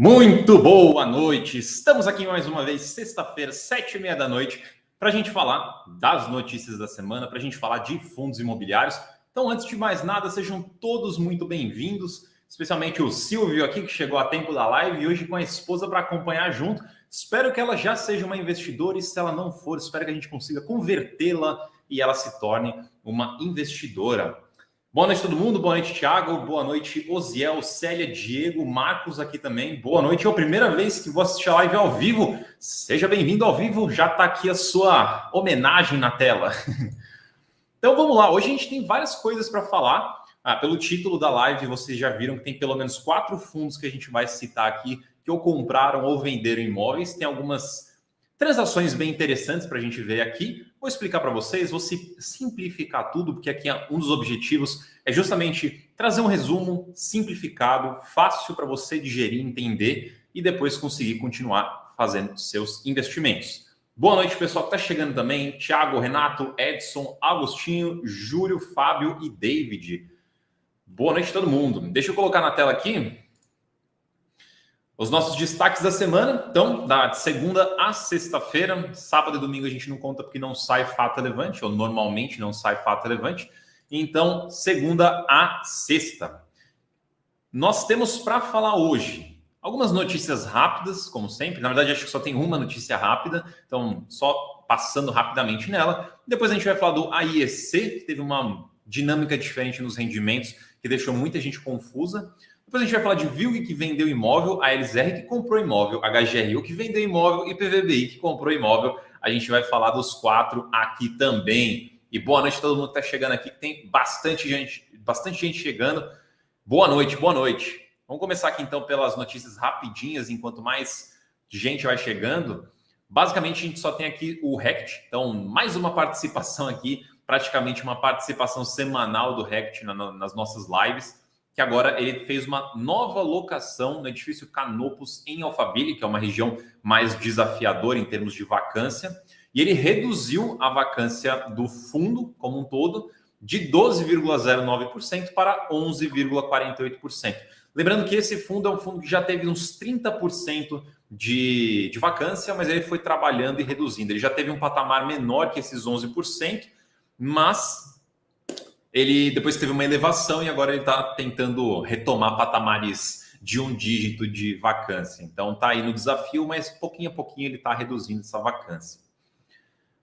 Muito boa noite! Estamos aqui mais uma vez, sexta-feira, 7h30 da noite, para a gente falar das notícias da semana, para a gente falar de fundos imobiliários. Então, antes de mais nada, sejam todos muito bem-vindos, especialmente o Silvio aqui, que chegou a tempo da live e hoje com a esposa para acompanhar junto. Espero que ela já seja uma investidora e, se ela não for, espero que a gente consiga convertê-la e ela se torne uma investidora. Boa noite todo mundo, boa noite Thiago, boa noite Osiel, Célia, Diego, Marcos aqui também, boa noite, é a primeira vez que vou assistir a live ao vivo, seja bem-vindo ao vivo, já está aqui a sua homenagem na tela. Então vamos lá, hoje a gente tem várias coisas para falar, pelo título da live vocês já viram que tem pelo menos 4 fundos que a gente vai citar aqui, que ou compraram ou venderam imóveis, tem algumas transações bem interessantes para a gente ver aqui. Vou explicar para vocês, vou simplificar tudo, porque aqui um dos objetivos é justamente trazer um resumo simplificado, fácil para você digerir, entender e depois conseguir continuar fazendo seus investimentos. Boa noite, pessoal que está chegando também. Thiago, Renato, Edson, Agostinho, Júlio, Fábio e David. Boa noite a todo mundo. Deixa eu colocar na tela aqui os nossos destaques da semana. Então, de segunda a sexta-feira, sábado e domingo a gente não conta porque não sai fato relevante, ou normalmente não sai fato relevante. Então, segunda a sexta. Nós temos para falar hoje algumas notícias rápidas, como sempre. Na verdade, acho que só tem uma notícia rápida, então só passando rapidamente nela. Depois a gente vai falar do AIEC, que teve uma dinâmica diferente nos rendimentos, que deixou muita gente confusa. Depois a gente vai falar de VILG, que vendeu imóvel, a LZR, que comprou imóvel, a HGRU, que vendeu imóvel, e PVBI, que comprou imóvel. A gente vai falar dos 4 aqui também. E boa noite a todo mundo que está chegando aqui, que tem bastante gente chegando. Boa noite, boa noite. Vamos começar aqui então pelas notícias rapidinhas, enquanto mais gente vai chegando. Basicamente a gente só tem aqui o Rect, então mais uma participação aqui, praticamente uma participação semanal do Rect nas nossas lives, que agora ele fez uma nova locação no edifício Canopus em Alphaville, que é uma região mais desafiadora em termos de vacância, e ele reduziu a vacância do fundo como um todo de 12,09% para 11,48%. Lembrando que esse fundo é um fundo que já teve uns 30% de vacância, mas ele foi trabalhando e reduzindo. Ele já teve um patamar menor que esses 11%, mas ele depois teve uma elevação e agora ele está tentando retomar patamares de um dígito de vacância. Então está aí no desafio, mas pouquinho a pouquinho ele está reduzindo essa vacância.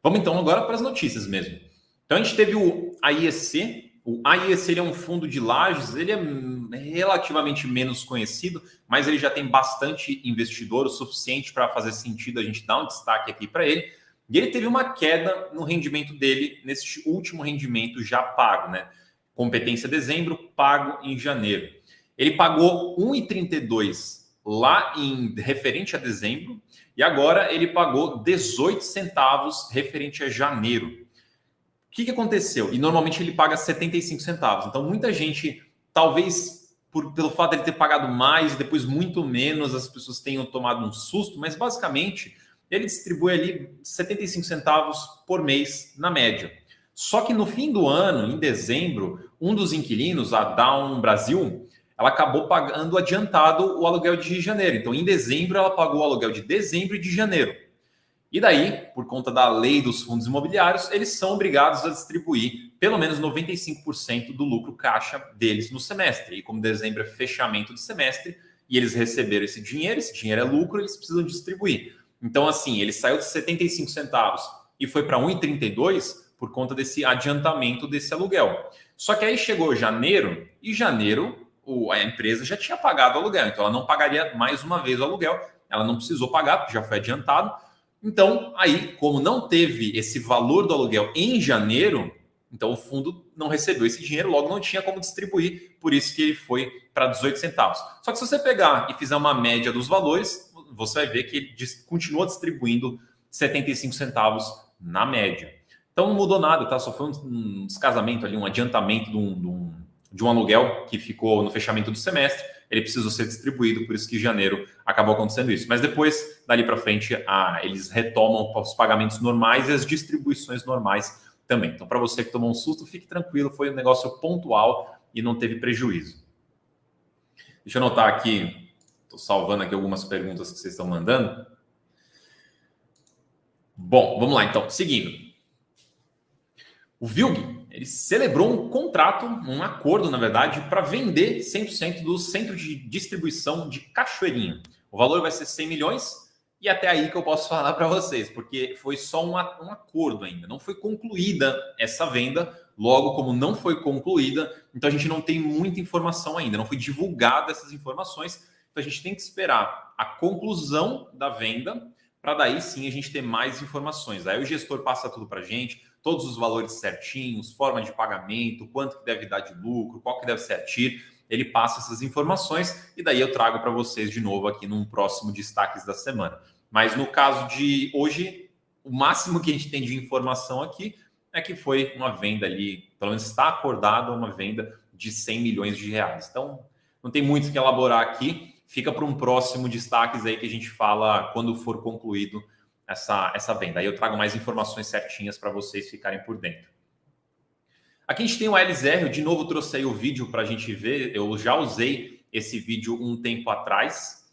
Vamos então agora para as notícias mesmo. Então a gente teve o AIEC. O AIEC ele é um fundo de lajes, ele é relativamente menos conhecido, mas ele já tem bastante investidor, o suficiente para fazer sentido a gente dar um destaque aqui para ele. E ele teve uma queda no rendimento dele, nesse último rendimento já pago, né? Competência dezembro, pago em janeiro. Ele pagou 1,32 lá em referente a dezembro e agora ele pagou 18 centavos referente a janeiro. O que aconteceu? E normalmente ele paga 75 centavos. Então muita gente, talvez pelo fato de ele ter pagado mais e depois muito menos, as pessoas tenham tomado um susto, mas basicamente ele distribui ali 75 centavos por mês na média. Só que no fim do ano, em dezembro, um dos inquilinos, a Down Brasil, ela acabou pagando adiantado o aluguel de janeiro. Então, em dezembro, ela pagou o aluguel de dezembro e de janeiro. E daí, por conta da lei dos fundos imobiliários, eles são obrigados a distribuir pelo menos 95% do lucro caixa deles no semestre. E como dezembro é fechamento de semestre, e eles receberam esse dinheiro é lucro, eles precisam distribuir. Então, assim, ele saiu de 75 centavos e foi para 1,32 por conta desse adiantamento desse aluguel. Só que aí chegou janeiro, e janeiro a empresa já tinha pagado o aluguel, então ela não pagaria mais uma vez o aluguel, ela não precisou pagar, porque já foi adiantado. Então, aí, como não teve esse valor do aluguel em janeiro, então o fundo não recebeu esse dinheiro, logo não tinha como distribuir, por isso que ele foi para 18 centavos. Só que se você pegar e fizer uma média dos valores, você vai ver que ele continua distribuindo 75 centavos na média. Então não mudou nada, tá? Só foi um descasamento ali, um adiantamento de um aluguel que ficou no fechamento do semestre. Ele precisou ser distribuído, por isso que em janeiro acabou acontecendo isso. Mas depois, dali para frente, eles retomam os pagamentos normais e as distribuições normais também. Então, para você que tomou um susto, fique tranquilo, foi um negócio pontual e não teve prejuízo. Deixa eu anotar aqui Estou salvando aqui algumas perguntas que vocês estão mandando. Bom, vamos lá então. Seguindo. O VILG, ele celebrou um contrato, um acordo, na verdade, para vender 100% do centro de distribuição de Cachoeirinha. O valor vai ser 100 milhões e até aí que eu posso falar para vocês, porque foi só um acordo ainda. Não foi concluída essa venda, logo como não foi concluída, então a gente não tem muita informação ainda, não foi divulgada essas informações. Então a gente tem que esperar a conclusão da venda para daí sim a gente ter mais informações. Aí o gestor passa tudo para a gente, todos os valores certinhos, forma de pagamento, quanto que deve dar de lucro, qual que deve ser a TIR. Ele passa essas informações e daí eu trago para vocês de novo aqui num próximo Destaques da Semana. Mas no caso de hoje, o máximo que a gente tem de informação aqui é que foi uma venda ali, pelo menos está acordada uma venda de 100 milhões de reais. Então, não tem muito o que elaborar aqui. Fica para um próximo Destaques aí que a gente fala quando for concluído essa venda. Aí eu trago mais informações certinhas para vocês ficarem por dentro. Aqui a gente tem o LZR, eu de novo trouxe aí o vídeo para a gente ver. Eu já usei esse vídeo um tempo atrás.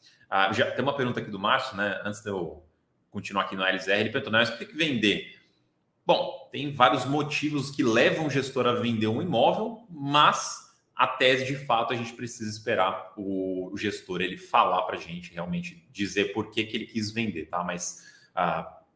Já tem uma pergunta aqui do Márcio, né? Antes de eu continuar aqui no LZR, ele perguntou, mas por que vender? Bom, tem vários motivos que levam o gestor a vender um imóvel, mas a tese, de fato, a gente precisa esperar o gestor ele falar para a gente realmente dizer por que ele quis vender, tá? Mas,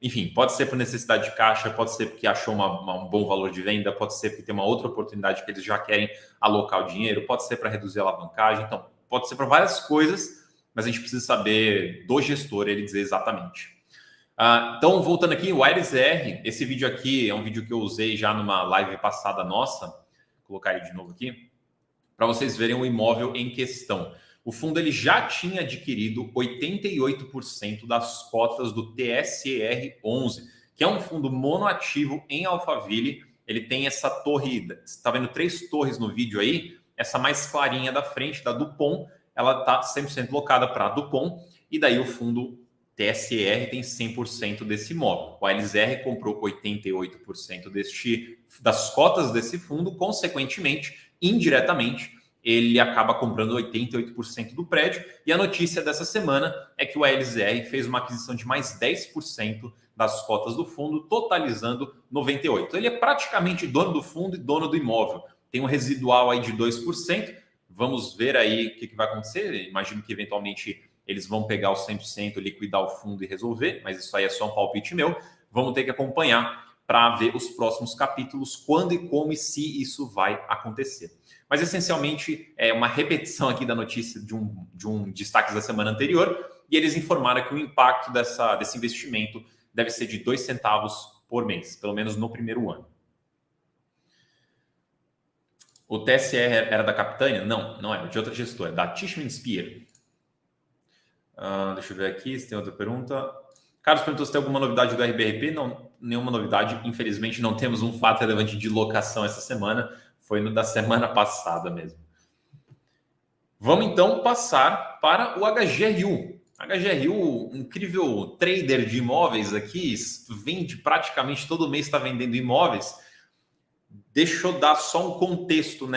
enfim, pode ser por necessidade de caixa, pode ser porque achou um bom valor de venda, pode ser porque tem uma outra oportunidade que eles já querem alocar o dinheiro, pode ser para reduzir a alavancagem, então pode ser para várias coisas, mas a gente precisa saber do gestor ele dizer exatamente. Então, voltando aqui, o AiresR, esse vídeo aqui é um vídeo que eu usei já numa live passada nossa, vou colocar ele de novo aqui, para vocês verem o imóvel em questão. O fundo ele já tinha adquirido 88% das cotas do TSER11, que é um fundo monoativo em Alphaville. Ele tem essa torre, você está vendo 3 torres no vídeo aí, essa mais clarinha da frente, da Dupont, ela está 100% locada para a Dupont, e daí o fundo TSR tem 100% desse imóvel. O ALZR comprou 88% das cotas desse fundo, consequentemente, indiretamente, ele acaba comprando 88% do prédio. E a notícia dessa semana é que o ALZR fez uma aquisição de mais 10% das cotas do fundo, totalizando 98%. Ele é praticamente dono do fundo e dono do imóvel. Tem um residual aí de 2%. Vamos ver aí o que vai acontecer. Imagino que eventualmente eles vão pegar os 100%, liquidar o fundo e resolver, mas isso aí é só um palpite meu. Vamos ter que acompanhar para ver os próximos capítulos, quando e como e se isso vai acontecer. Mas, essencialmente, é uma repetição aqui da notícia de um Destaques da semana anterior, e eles informaram que o impacto desse investimento deve ser de 2 centavos por mês, pelo menos no primeiro ano. O TSR era da Capitânia? Não, não era, de outra gestora, da Tishman Spear. Deixa eu ver aqui se tem outra pergunta. Carlos perguntou se tem alguma novidade do RBRP. Não, nenhuma novidade. Infelizmente, não temos um fato relevante de locação essa semana. Foi no da semana passada mesmo. Vamos então passar para o HGRU. HGRU, incrível trader de imóveis aqui, vende praticamente todo mês, está vendendo imóveis. Deixa eu dar só um contexto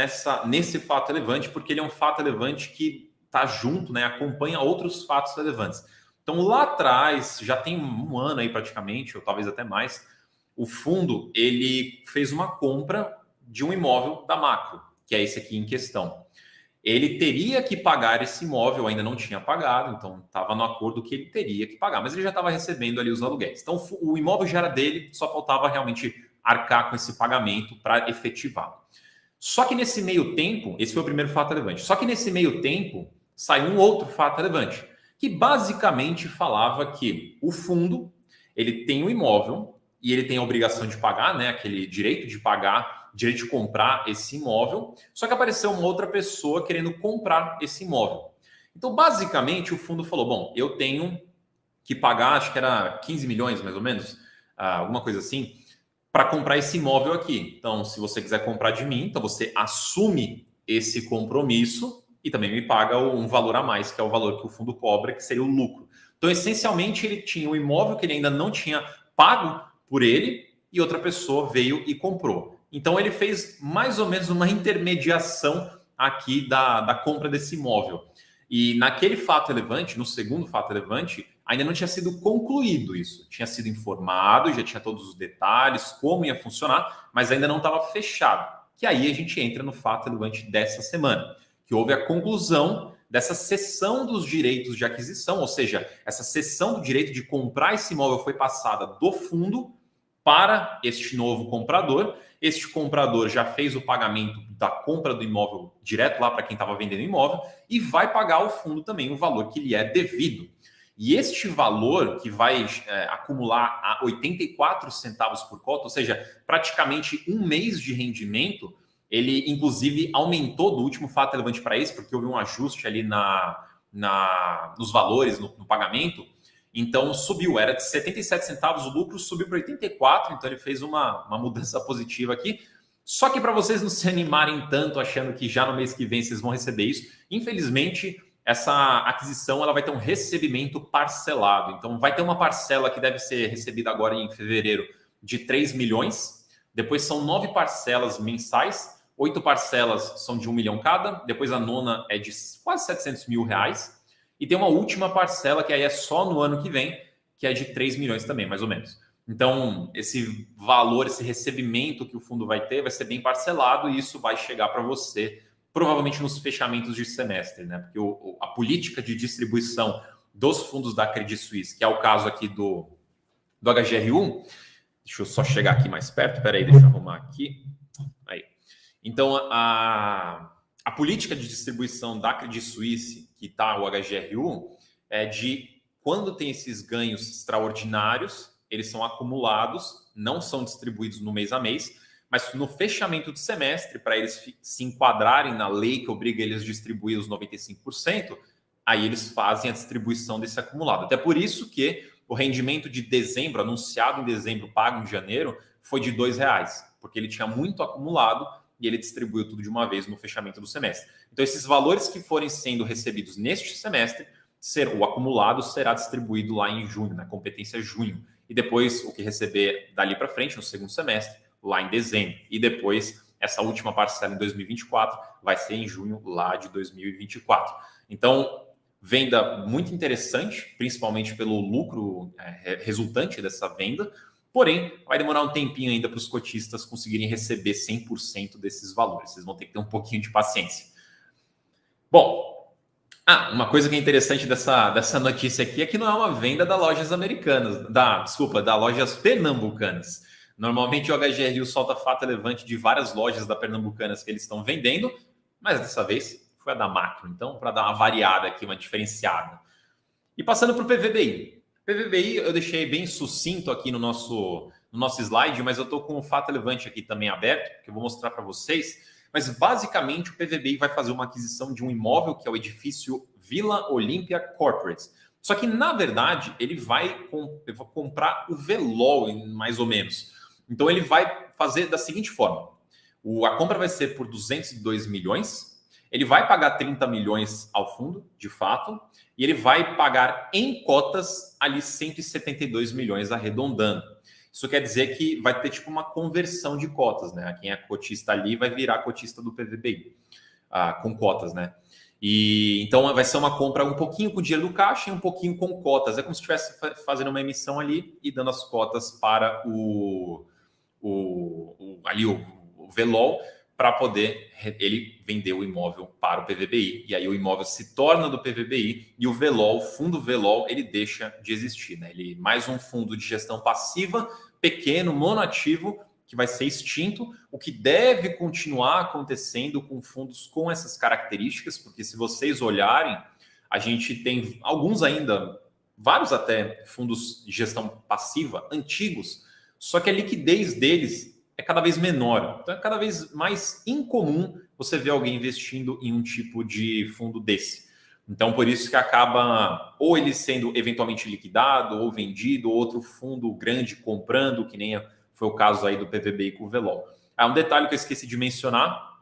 nesse fato relevante, porque ele é um fato relevante que está junto, né, acompanha outros fatos relevantes. Então, lá atrás, já tem um ano aí praticamente, ou talvez até mais, o fundo ele fez uma compra de um imóvel da Macro, que é esse aqui em questão. Ele teria que pagar esse imóvel, ainda não tinha pagado, então estava no acordo que ele teria que pagar, mas ele já estava recebendo ali os aluguéis. Então, o imóvel já era dele, só faltava realmente arcar com esse pagamento para efetivá-lo. Só que nesse meio tempo, esse foi o primeiro fato relevante, só que nesse meio tempo, saiu um outro fato relevante, que basicamente falava que o fundo ele tem um imóvel e ele tem a obrigação de pagar, né, aquele direito de pagar, direito de comprar esse imóvel, só que apareceu uma outra pessoa querendo comprar esse imóvel. Então, basicamente, o fundo falou, bom, eu tenho que pagar, acho que era 15 milhões mais ou menos, alguma coisa assim, para comprar esse imóvel aqui. Então, se você quiser comprar de mim, então você assume esse compromisso e também me paga um valor a mais, que é o valor que o fundo cobra, que seria o lucro. Então, essencialmente, ele tinha um imóvel que ele ainda não tinha pago por ele e outra pessoa veio e comprou. Então, ele fez mais ou menos uma intermediação aqui da compra desse imóvel. E naquele fato relevante, no segundo fato relevante, ainda não tinha sido concluído isso. Tinha sido informado, já tinha todos os detalhes, como ia funcionar, mas ainda não estava fechado. Que aí a gente entra no fato relevante dessa semana, que houve a conclusão dessa cessão dos direitos de aquisição, ou seja, essa cessão do direito de comprar esse imóvel foi passada do fundo para este novo comprador. Este comprador já fez o pagamento da compra do imóvel direto lá para quem estava vendendo o imóvel e vai pagar ao fundo também o valor que lhe é devido. E este valor, que vai acumular a 84 centavos por cota, ou seja, praticamente um mês de rendimento, ele inclusive aumentou do último fato relevante para esse, porque houve um ajuste ali nos valores, no pagamento. Então subiu, era de 77 centavos, o lucro subiu para 84, então ele fez uma mudança positiva aqui. Só que para vocês não se animarem tanto achando que já no mês que vem vocês vão receber isso, infelizmente essa aquisição ela vai ter um recebimento parcelado. Então vai ter uma parcela que deve ser recebida agora em fevereiro de 3 milhões, depois são 9 parcelas mensais, 8 parcelas são de 1 milhão cada, depois a nona é de quase 700 mil reais, e tem uma última parcela que aí é só no ano que vem, que é de 3 milhões também, mais ou menos. Então, esse valor, esse recebimento que o fundo vai ter vai ser bem parcelado e isso vai chegar para você provavelmente nos fechamentos de semestre, né? Porque a política de distribuição dos fundos da Credit Suisse, que é o caso aqui do HGR1, deixa eu só chegar aqui mais perto, peraí, deixa eu arrumar aqui. Aí. Então, a política de distribuição da Credit Suisse, que está o HGR1, é de quando tem esses ganhos extraordinários, eles são acumulados, não são distribuídos no mês a mês, mas no fechamento do semestre, para eles se enquadrarem na lei que obriga eles a distribuir os 95%, aí eles fazem a distribuição desse acumulado. Até por isso que o rendimento de dezembro, anunciado em dezembro, pago em janeiro, foi de R$2, porque ele tinha muito acumulado e ele distribuiu tudo de uma vez no fechamento do semestre. Então, esses valores que forem sendo recebidos neste semestre, o acumulado será distribuído lá em junho, na competência junho. E depois, o que receber dali para frente, no segundo semestre, lá em dezembro. E depois, essa última parcela em 2024 vai ser em junho lá de 2024. Então, venda muito interessante, principalmente pelo lucro resultante dessa venda. Porém, vai demorar um tempinho ainda para os cotistas conseguirem receber 100% desses valores. Vocês vão ter que ter um pouquinho de paciência. Bom, uma coisa que é interessante dessa notícia aqui é que não é uma venda da lojas americanas, da lojas pernambucanas. Normalmente o HGRU solta fato relevante de várias lojas da Pernambucanas que eles estão vendendo, mas dessa vez foi a da Macro. Então, para dar uma variada aqui, uma diferenciada. E passando para o PVBI. PVBI eu deixei bem sucinto aqui no nosso slide, mas eu estou com o fato relevante aqui também aberto, que eu vou mostrar para vocês. Mas basicamente o PVBI vai fazer uma aquisição de um imóvel que é o edifício Vila Olímpia Corporate. Só que, na verdade, ele vai comprar o Velol, mais ou menos. Então, ele vai fazer da seguinte forma. A compra vai ser por 202 milhões. Ele vai pagar 30 milhões ao fundo, de fato. E ele vai pagar em cotas ali 172 milhões arredondando. Isso quer dizer que vai ter tipo uma conversão de cotas, né? Quem é cotista ali vai virar cotista do PVBI, com cotas, né? E então vai ser uma compra um pouquinho com dinheiro do caixa e um pouquinho com cotas. É como se estivesse fazendo uma emissão ali e dando as cotas para o Velol para poder ele vender o imóvel para o PVBI. E aí o imóvel se torna do PVBI e o Velol, o fundo Velol, ele deixa de existir, né? Ele mais um fundo de gestão passiva, pequeno, monoativo, que vai ser extinto, o que deve continuar acontecendo com fundos com essas características, porque se vocês olharem, a gente tem alguns ainda, vários até fundos de gestão passiva antigos, só que a liquidez deles é cada vez menor. Então é cada vez mais incomum você ver alguém investindo em um tipo de fundo desse. Então, por isso que acaba ou ele sendo eventualmente liquidado ou vendido, ou outro fundo grande comprando, que nem foi o caso aí do PVBI com o Velol. Um detalhe que eu esqueci de mencionar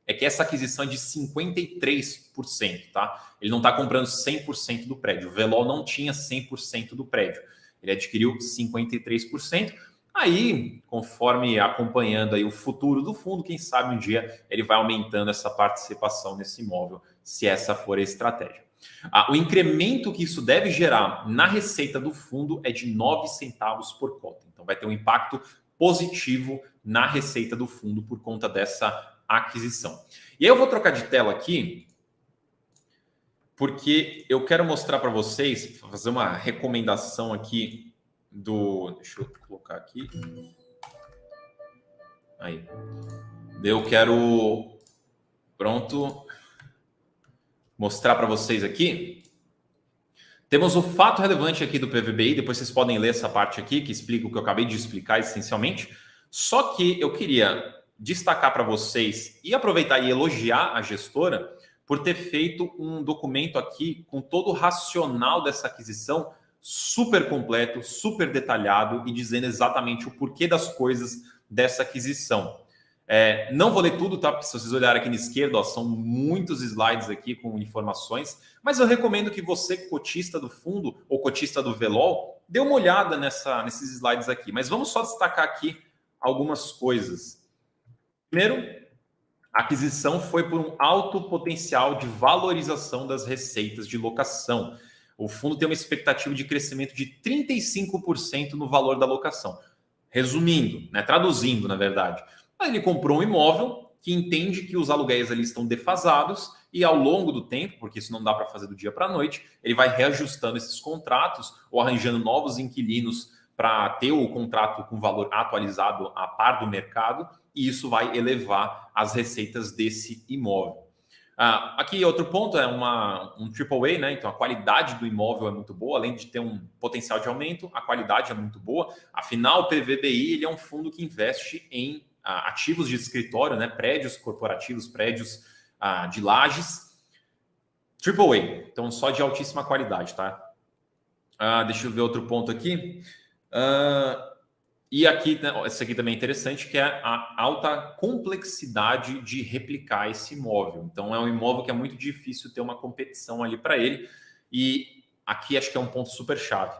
é que essa aquisição é de 53%, tá? Ele não está comprando 100% do prédio. O Velol não tinha 100% do prédio. Ele adquiriu 53%. Aí, conforme acompanhando aí o futuro do fundo, quem sabe um dia ele vai aumentando essa participação nesse imóvel, se essa for a estratégia. O incremento que isso deve gerar na receita do fundo é de 9 centavos por cota. Então vai ter um impacto positivo na receita do fundo por conta dessa aquisição. E aí eu vou trocar de tela aqui, porque eu quero mostrar para vocês, fazer uma recomendação aqui do... Deixa eu colocar aqui. Aí. Eu quero... Pronto. Mostrar para vocês aqui. Temos o fato relevante aqui do PVBI, depois vocês podem ler essa parte aqui, que explica o que eu acabei de explicar essencialmente. Só que eu queria destacar para vocês e aproveitar e elogiar a gestora por ter feito um documento aqui com todo o racional dessa aquisição, super completo, super detalhado e dizendo exatamente o porquê das coisas dessa aquisição. Não vou ler tudo, tá? Se vocês olharem aqui na esquerda, ó, são muitos slides aqui com informações, mas eu recomendo que você, cotista do fundo ou cotista do VELOL, dê uma olhada nesses slides aqui. Mas vamos só destacar aqui algumas coisas. Primeiro, a aquisição foi por um alto potencial de valorização das receitas de locação. O fundo tem uma expectativa de crescimento de 35% no valor da locação. Resumindo, né, traduzindo, na verdade, ele comprou um imóvel que entende que os aluguéis ali estão defasados e ao longo do tempo, porque isso não dá para fazer do dia para a noite, ele vai reajustando esses contratos ou arranjando novos inquilinos para ter o contrato com valor atualizado a par do mercado, e isso vai elevar as receitas desse imóvel. Aqui outro ponto é um AAA, né? Então a qualidade do imóvel é muito boa, além de ter um potencial de aumento, a qualidade é muito boa. Afinal, o PVBI ele é um fundo que investe em ativos de escritório, né? Prédios corporativos, prédios de lajes. AAA, então só de altíssima qualidade, tá? Deixa eu ver outro ponto aqui. E aqui, né, esse aqui também é interessante, que é a alta complexidade de replicar esse imóvel. Então, é um imóvel que é muito difícil ter uma competição ali para ele. E aqui acho que é um ponto super chave.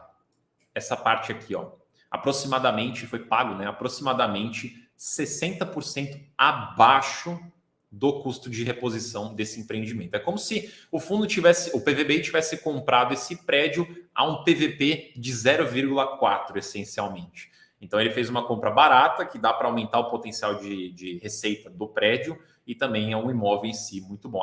Essa parte aqui, ó, aproximadamente, foi pago, né? Aproximadamente 60% abaixo do custo de reposição desse empreendimento. É como se o fundo tivesse, o PVBI tivesse comprado esse prédio a um PVP de 0,4, essencialmente. Então, ele fez uma compra barata, que dá para aumentar o potencial de receita do prédio, e também é um imóvel em si muito bom.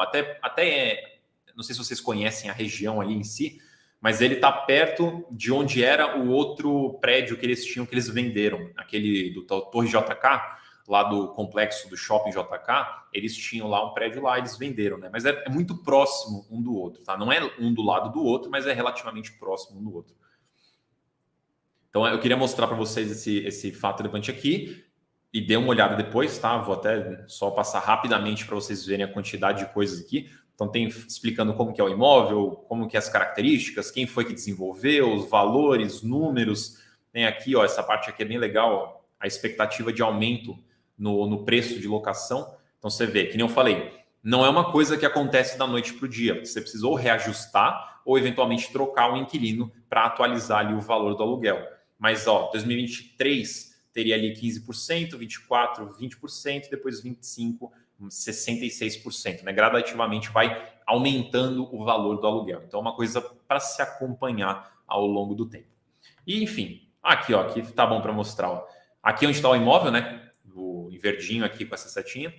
Não sei se vocês conhecem a região ali em si, mas ele está perto de onde era o outro prédio que eles tinham, que eles venderam, aquele do Torre JK, lá do complexo do Shopping JK, eles tinham lá um prédio lá, eles venderam, né? Mas é muito próximo um do outro, tá? Não é um do lado do outro, mas é relativamente próximo um do outro. Então, eu queria mostrar para vocês esse fato relevante aqui e dê uma olhada depois, tá? Vou até só passar rapidamente para vocês verem a quantidade de coisas aqui. Então, tem explicando como que é o imóvel, como que é as características, quem foi que desenvolveu, os valores, números. Tem aqui, ó, essa parte aqui é bem legal, ó, a expectativa de aumento no preço de locação. Então, você vê, que nem eu falei, não é uma coisa que acontece da noite para o dia. Você precisou reajustar ou, eventualmente, trocar um inquilino para atualizar ali o valor do aluguel. Mas, ó, 2023 teria ali 15%, 24%, 20%, depois 25%, 66%. Né? Gradativamente vai aumentando o valor do aluguel. Então, é uma coisa para se acompanhar ao longo do tempo. E, enfim, aqui tá bom para mostrar. Ó. Aqui onde está o imóvel, né? O verdinho aqui com essa setinha.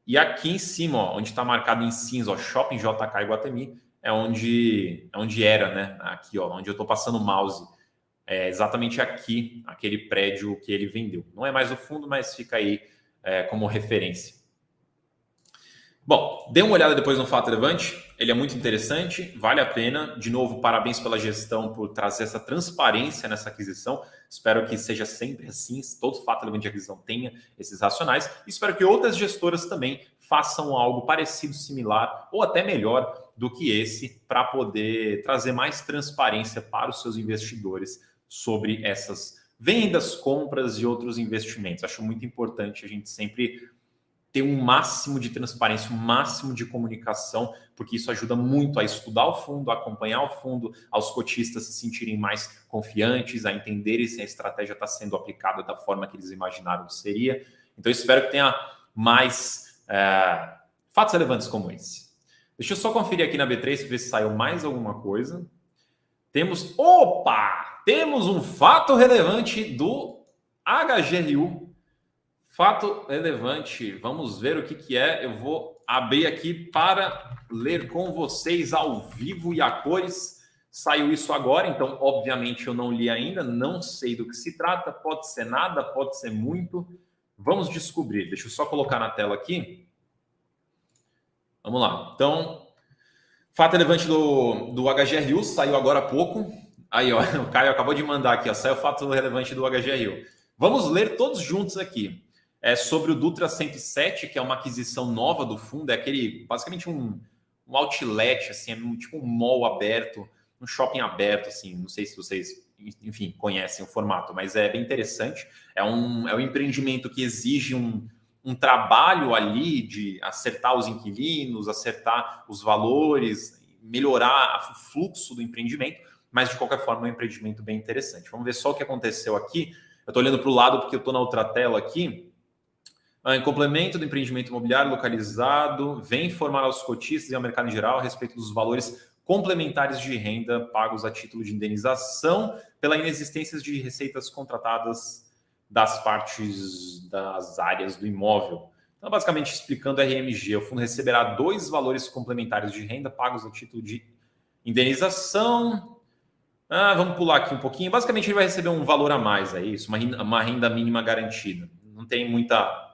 E aqui em cima, ó, onde está marcado em cinza, ó, Shopping JK Iguatemi, é onde era, né? Aqui, ó, onde eu estou passando o mouse. É exatamente aqui, aquele prédio que ele vendeu. Não é mais o fundo, mas fica aí como referência. Bom, dê uma olhada depois no fato relevante. Ele é muito interessante, vale a pena. De novo, parabéns pela gestão por trazer essa transparência nessa aquisição. Espero que seja sempre assim, todo fato relevante de aquisição tenha esses racionais. Espero que outras gestoras também façam algo parecido, similar ou até melhor do que esse, para poder trazer mais transparência para os seus investidores sobre essas vendas, compras e outros investimentos. Acho muito importante a gente sempre ter um máximo de transparência, um máximo de comunicação, porque isso ajuda muito a estudar o fundo, a acompanhar o fundo, aos cotistas se sentirem mais confiantes, a entenderem se a estratégia está sendo aplicada da forma que eles imaginaram que seria. Então, eu espero que tenha mais fatos relevantes como esse. Deixa eu só conferir aqui na B3 para ver se saiu mais alguma coisa. Temos um fato relevante do HGRU. Fato relevante. Vamos ver o que é. Eu vou abrir aqui para ler com vocês ao vivo e a cores. Saiu isso agora, então, obviamente, eu não li ainda. Não sei do que se trata. Pode ser nada, pode ser muito. Vamos descobrir. Deixa eu só colocar na tela aqui. Vamos lá. Então, fato relevante do HGRU saiu agora há pouco. Aí, ó, o Caio acabou de mandar aqui, ó, saiu o fato relevante do HGRU. Vamos ler todos juntos aqui. É sobre o Dutra 107, que é uma aquisição nova do fundo, é aquele, basicamente um outlet, assim, é tipo um mall aberto, um shopping aberto, assim, não sei se vocês, enfim, conhecem o formato, mas é bem interessante. É um empreendimento que exige um trabalho ali de acertar os inquilinos, acertar os valores, melhorar o fluxo do empreendimento, mas de qualquer forma é um empreendimento bem interessante. Vamos ver só o que aconteceu aqui. Eu estou olhando para o lado porque eu estou na outra tela aqui. Em complemento do empreendimento imobiliário localizado, vem informar aos cotistas e ao mercado em geral a respeito dos valores complementares de renda pagos a título de indenização pela inexistência de receitas contratadas das partes das áreas do imóvel. Então, basicamente, explicando RMG, o fundo receberá 2 valores complementares de renda pagos a título de indenização. Vamos pular aqui um pouquinho. Basicamente, ele vai receber um valor a mais, é isso, uma renda mínima garantida. Não tem muita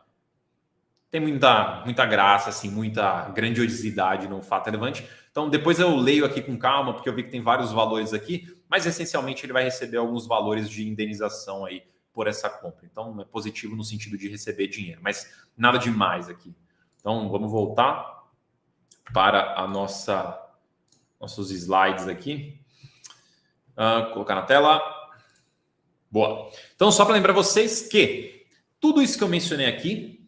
graça, assim, muita grandiosidade no fato relevante. Então, depois eu leio aqui com calma, porque eu vi que tem vários valores aqui, mas essencialmente ele vai receber alguns valores de indenização aí por essa compra. Então, é positivo no sentido de receber dinheiro, mas nada demais aqui. Então, vamos voltar para a nossos slides aqui. Colocar na tela. Boa. Então, só para lembrar vocês que tudo isso que eu mencionei aqui,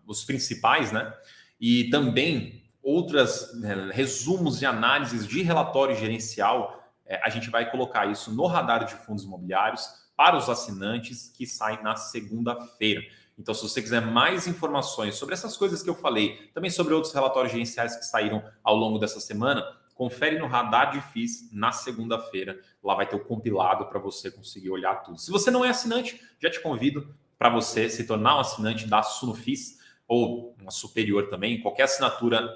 os principais, né? E também outras resumos e análises de relatório gerencial, a gente vai colocar isso no radar de fundos imobiliários para os assinantes, que sai na segunda-feira. Então, se você quiser mais informações sobre essas coisas que eu falei, também sobre outros relatórios gerenciais que saíram ao longo dessa semana, confere no radar de FIIs na segunda-feira. Lá vai ter o compilado para você conseguir olhar tudo. Se você não é assinante, já te convido para você se tornar um assinante da Sunofis, ou uma superior também, qualquer assinatura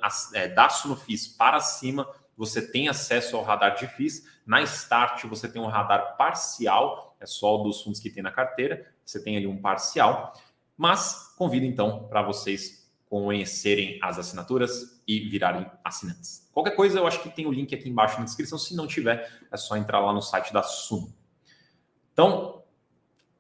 da Sunofis para cima, você tem acesso ao radar de FIIs. Na Start, você tem um radar parcial, é só dos fundos que tem na carteira, você tem ali um parcial, mas convido então para vocês conhecerem as assinaturas e virarem assinantes. Qualquer coisa, eu acho que tem o link aqui embaixo na descrição, se não tiver, é só entrar lá no site da Suno. Então,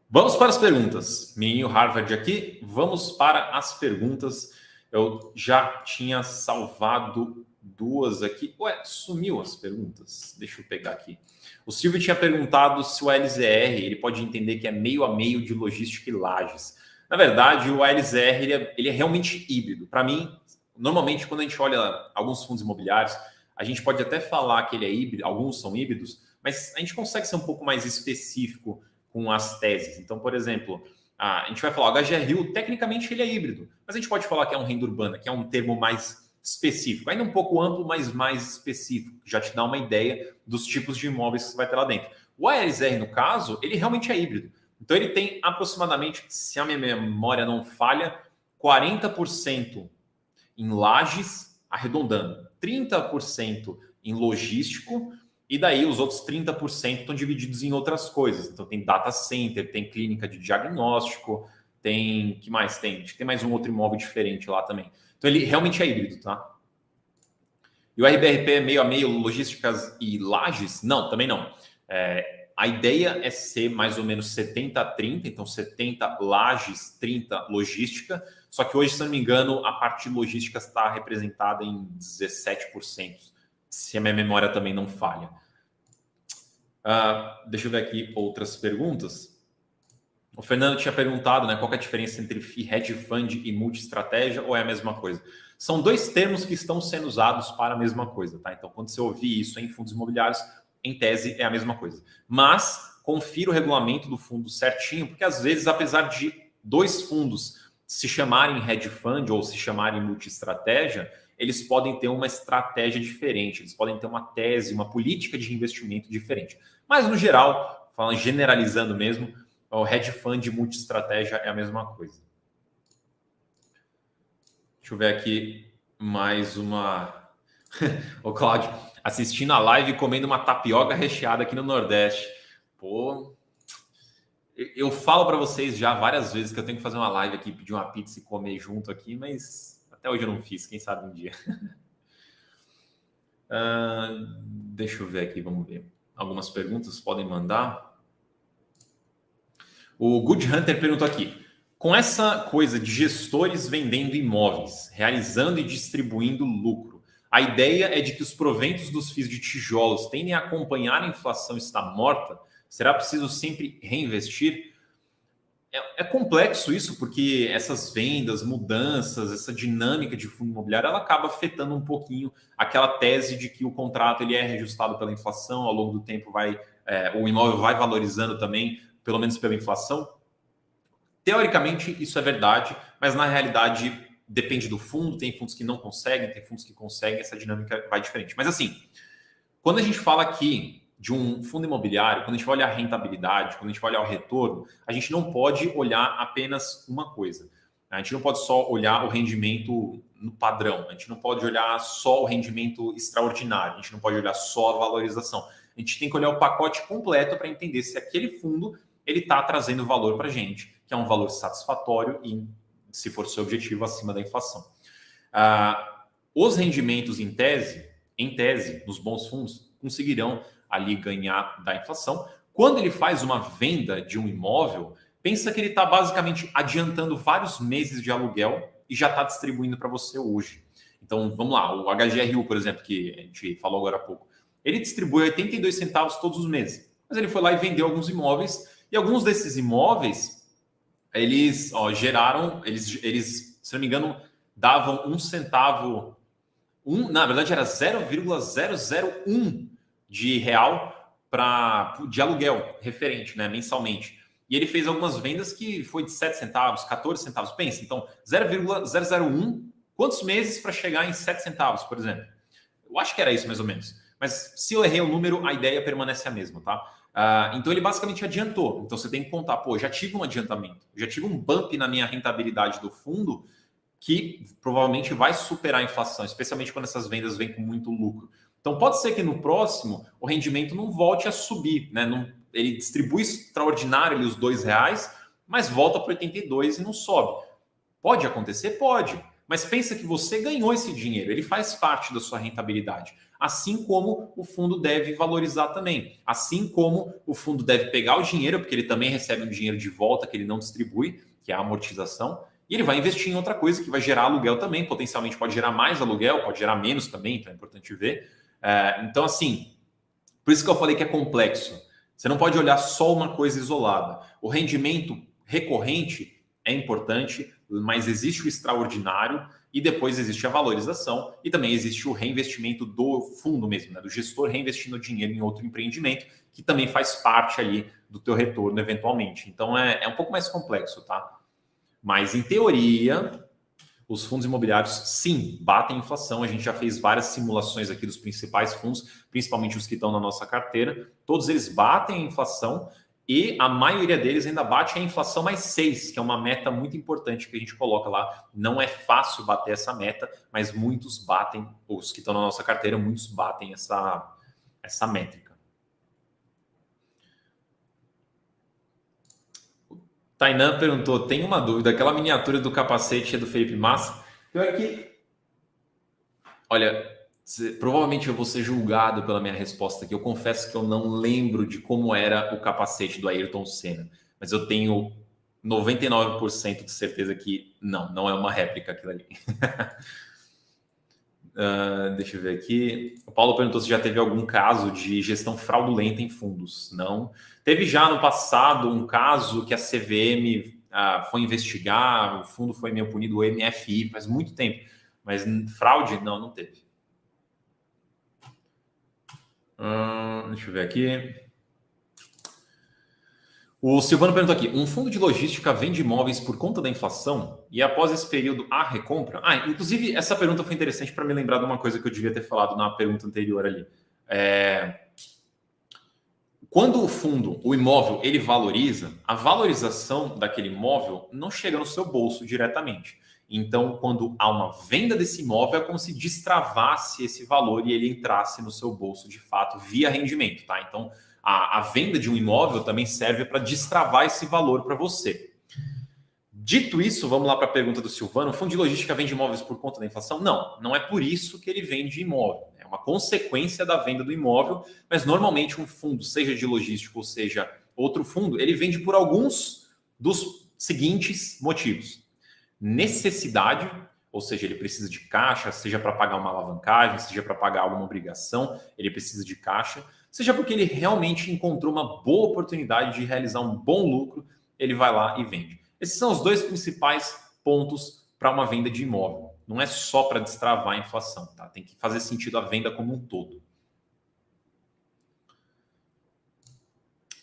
vamos para as perguntas. Menino Harvard aqui, vamos para as perguntas. Eu já tinha salvado 2 aqui. Ué, sumiu as perguntas. Deixa eu pegar aqui. O Silvio tinha perguntado se o ALZR ele pode entender que é meio a meio de logística e lajes. Na verdade, o ALZR ele é realmente híbrido. Para mim, normalmente, quando a gente olha alguns fundos imobiliários, a gente pode até falar que ele é híbrido, alguns são híbridos, mas a gente consegue ser um pouco mais específico com as teses. Então, por exemplo, a gente vai falar, o HGRU, tecnicamente ele é híbrido, mas a gente pode falar que é um renda urbana, que é um termo mais específico, ainda um pouco amplo, mas mais específico, já te dá uma ideia dos tipos de imóveis que você vai ter lá dentro. O ALZR, no caso, ele realmente é híbrido. Então, ele tem aproximadamente, se a minha memória não falha, 40% em lajes, arredondando, 30% em logístico, e daí os outros 30% estão divididos em outras coisas. Então tem data center, tem clínica de diagnóstico, tem... que mais tem? Acho que tem mais um outro imóvel diferente lá também. Então ele realmente é híbrido, tá? E o RBRP é meio a meio logísticas e lajes? Não, também não. A ideia é ser mais ou menos 70-30, então 70 lajes, 30 logística. Só que hoje, se não me engano, a parte de logística está representada em 17%, se a minha memória também não falha. Deixa eu ver aqui outras perguntas. O Fernando tinha perguntado, né, qual é a diferença entre hedge fund e multi-estratégia, ou é a mesma coisa? São 2 termos que estão sendo usados para a mesma coisa, tá? Então, quando você ouvir isso em fundos imobiliários, em tese é a mesma coisa. Mas confira o regulamento do fundo certinho, porque às vezes, apesar de 2 fundos se chamarem hedge fund ou se chamarem multi-estratégia, eles podem ter uma estratégia diferente, eles podem ter uma tese, uma política de investimento diferente. Mas, no geral, falando, generalizando mesmo, o hedge fund multi-estratégia é a mesma coisa. Deixa eu ver aqui mais uma... Ô, Cláudio, assistindo a live e comendo uma tapioca recheada aqui no Nordeste. Pô, eu falo para vocês já várias vezes que eu tenho que fazer uma live aqui, pedir uma pizza e comer junto aqui, mas até hoje eu não fiz, quem sabe um dia. Deixa eu ver aqui, vamos ver. Algumas perguntas podem mandar. O Good Hunter perguntou aqui: com essa coisa de gestores vendendo imóveis, realizando e distribuindo lucro, a ideia é de que os proventos dos FIIs de tijolos tendem a acompanhar a inflação está morta? Será preciso sempre reinvestir? É complexo isso, porque essas vendas, mudanças, essa dinâmica de fundo imobiliário, ela acaba afetando um pouquinho aquela tese de que o contrato ele é reajustado pela inflação, ao longo do tempo o imóvel vai valorizando também, pelo menos pela inflação. Teoricamente, isso é verdade, mas na realidade depende do fundo, tem fundos que não conseguem, tem fundos que conseguem, essa dinâmica vai diferente. Mas assim, quando a gente fala aqui de um fundo imobiliário, quando a gente vai olhar a rentabilidade, quando a gente vai olhar o retorno, a gente não pode olhar apenas uma coisa. A gente não pode só olhar o rendimento no padrão, a gente não pode olhar só o rendimento extraordinário, a gente não pode olhar só a valorização. A gente tem que olhar o pacote completo para entender se aquele fundo ele está trazendo valor para a gente, que é um valor satisfatório e, se for seu objetivo, acima da inflação. Os rendimentos em tese, nos bons fundos, conseguirão ali ganhar da inflação. Quando ele faz uma venda de um imóvel, pensa que ele está basicamente adiantando vários meses de aluguel e já está distribuindo para você hoje. Então, vamos lá, o HGRU, por exemplo, que a gente falou agora há pouco, ele distribui 82 centavos todos os meses, mas ele foi lá e vendeu alguns imóveis, e alguns desses imóveis, eles geraram, eles, se não me engano, davam um centavo, na verdade era 0,001 de real de aluguel referente, né, mensalmente. E ele fez algumas vendas que foi de 7 centavos, 14 centavos. Pensa, então, 0,001, quantos meses para chegar em 7 centavos, por exemplo? Eu acho que era isso mais ou menos. Mas se eu errei o número, a ideia permanece a mesma, tá? Então ele basicamente adiantou. Então você tem que contar, pô, já tive um adiantamento, já tive um bump na minha rentabilidade do fundo que provavelmente vai superar a inflação, especialmente quando essas vendas vêm com muito lucro. Então pode ser que no próximo o rendimento não volte a subir, né? Ele distribui extraordinário ali os R$2, mas volta para 82 e não sobe. Pode acontecer? Pode. Mas pensa que você ganhou esse dinheiro, ele faz parte da sua rentabilidade. Assim como o fundo deve valorizar também. Assim como o fundo deve pegar o dinheiro, porque ele também recebe um dinheiro de volta que ele não distribui, que é a amortização, e ele vai investir em outra coisa que vai gerar aluguel também. Potencialmente pode gerar mais aluguel, pode gerar menos também, então é importante ver. Então, assim, por isso que eu falei que é complexo. Você não pode olhar só uma coisa isolada. O rendimento recorrente é importante, mas existe o extraordinário e depois existe a valorização e também existe o reinvestimento do fundo mesmo, né? Do gestor reinvestindo dinheiro em outro empreendimento, que também faz parte ali do teu retorno eventualmente. Então é um pouco mais complexo, tá? Mas em teoria, os fundos imobiliários, sim, batem inflação. A gente já fez várias simulações aqui dos principais fundos, principalmente os que estão na nossa carteira. Todos eles batem a inflação e a maioria deles ainda bate a inflação mais 6, que é uma meta muito importante que a gente coloca lá. Não é fácil bater essa meta, mas muitos batem, os que estão na nossa carteira, muitos batem essa métrica. Tainan perguntou, tem uma dúvida, aquela miniatura do capacete é do Felipe Massa? Pior que, olha, provavelmente eu vou ser julgado pela minha resposta aqui. Eu confesso que eu não lembro de como era o capacete do Ayrton Senna, mas eu tenho 99% de certeza que não é uma réplica aquilo ali. Deixa eu ver aqui. O Paulo perguntou se já teve algum caso de gestão fraudulenta em fundos. Não. Teve já no passado um caso que a CVM foi investigar, o fundo foi meio punido, o MFI, faz muito tempo. Mas fraude, não teve. Deixa eu ver aqui. O Silvano perguntou aqui, um fundo de logística vende imóveis por conta da inflação e após esse período há recompra? Inclusive essa pergunta foi interessante para me lembrar de uma coisa que eu devia ter falado na pergunta anterior ali. Quando o fundo, o imóvel, ele valoriza, a valorização daquele imóvel não chega no seu bolso diretamente. Então, quando há uma venda desse imóvel, é como se destravasse esse valor e ele entrasse no seu bolso de fato via rendimento, tá? Então, a venda de um imóvel também serve para destravar esse valor para você. Dito isso, vamos lá para a pergunta do Silvano. O fundo de logística vende imóveis por conta da inflação? Não, não é por isso que ele vende imóvel. É uma consequência da venda do imóvel, mas normalmente um fundo, seja de logística ou seja outro fundo, ele vende por alguns dos seguintes motivos. Necessidade, ou seja, ele precisa de caixa, seja para pagar uma alavancagem, seja para pagar alguma obrigação, ele precisa de caixa, seja porque ele realmente encontrou uma boa oportunidade de realizar um bom lucro, ele vai lá e vende. Esses são os dois principais pontos para uma venda de imóvel. Não é só para destravar a inflação, tá? Tem que fazer sentido a venda como um todo.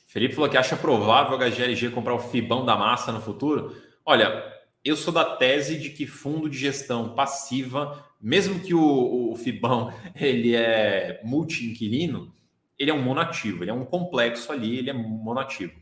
Felipe falou que acha provável a HGLG comprar o Fibão da massa no futuro. Olha, eu sou da tese de que fundo de gestão passiva, mesmo que o Fibão ele é multi-inquilino, ele é um monoativo, ele é um complexo ali, ele é monoativo.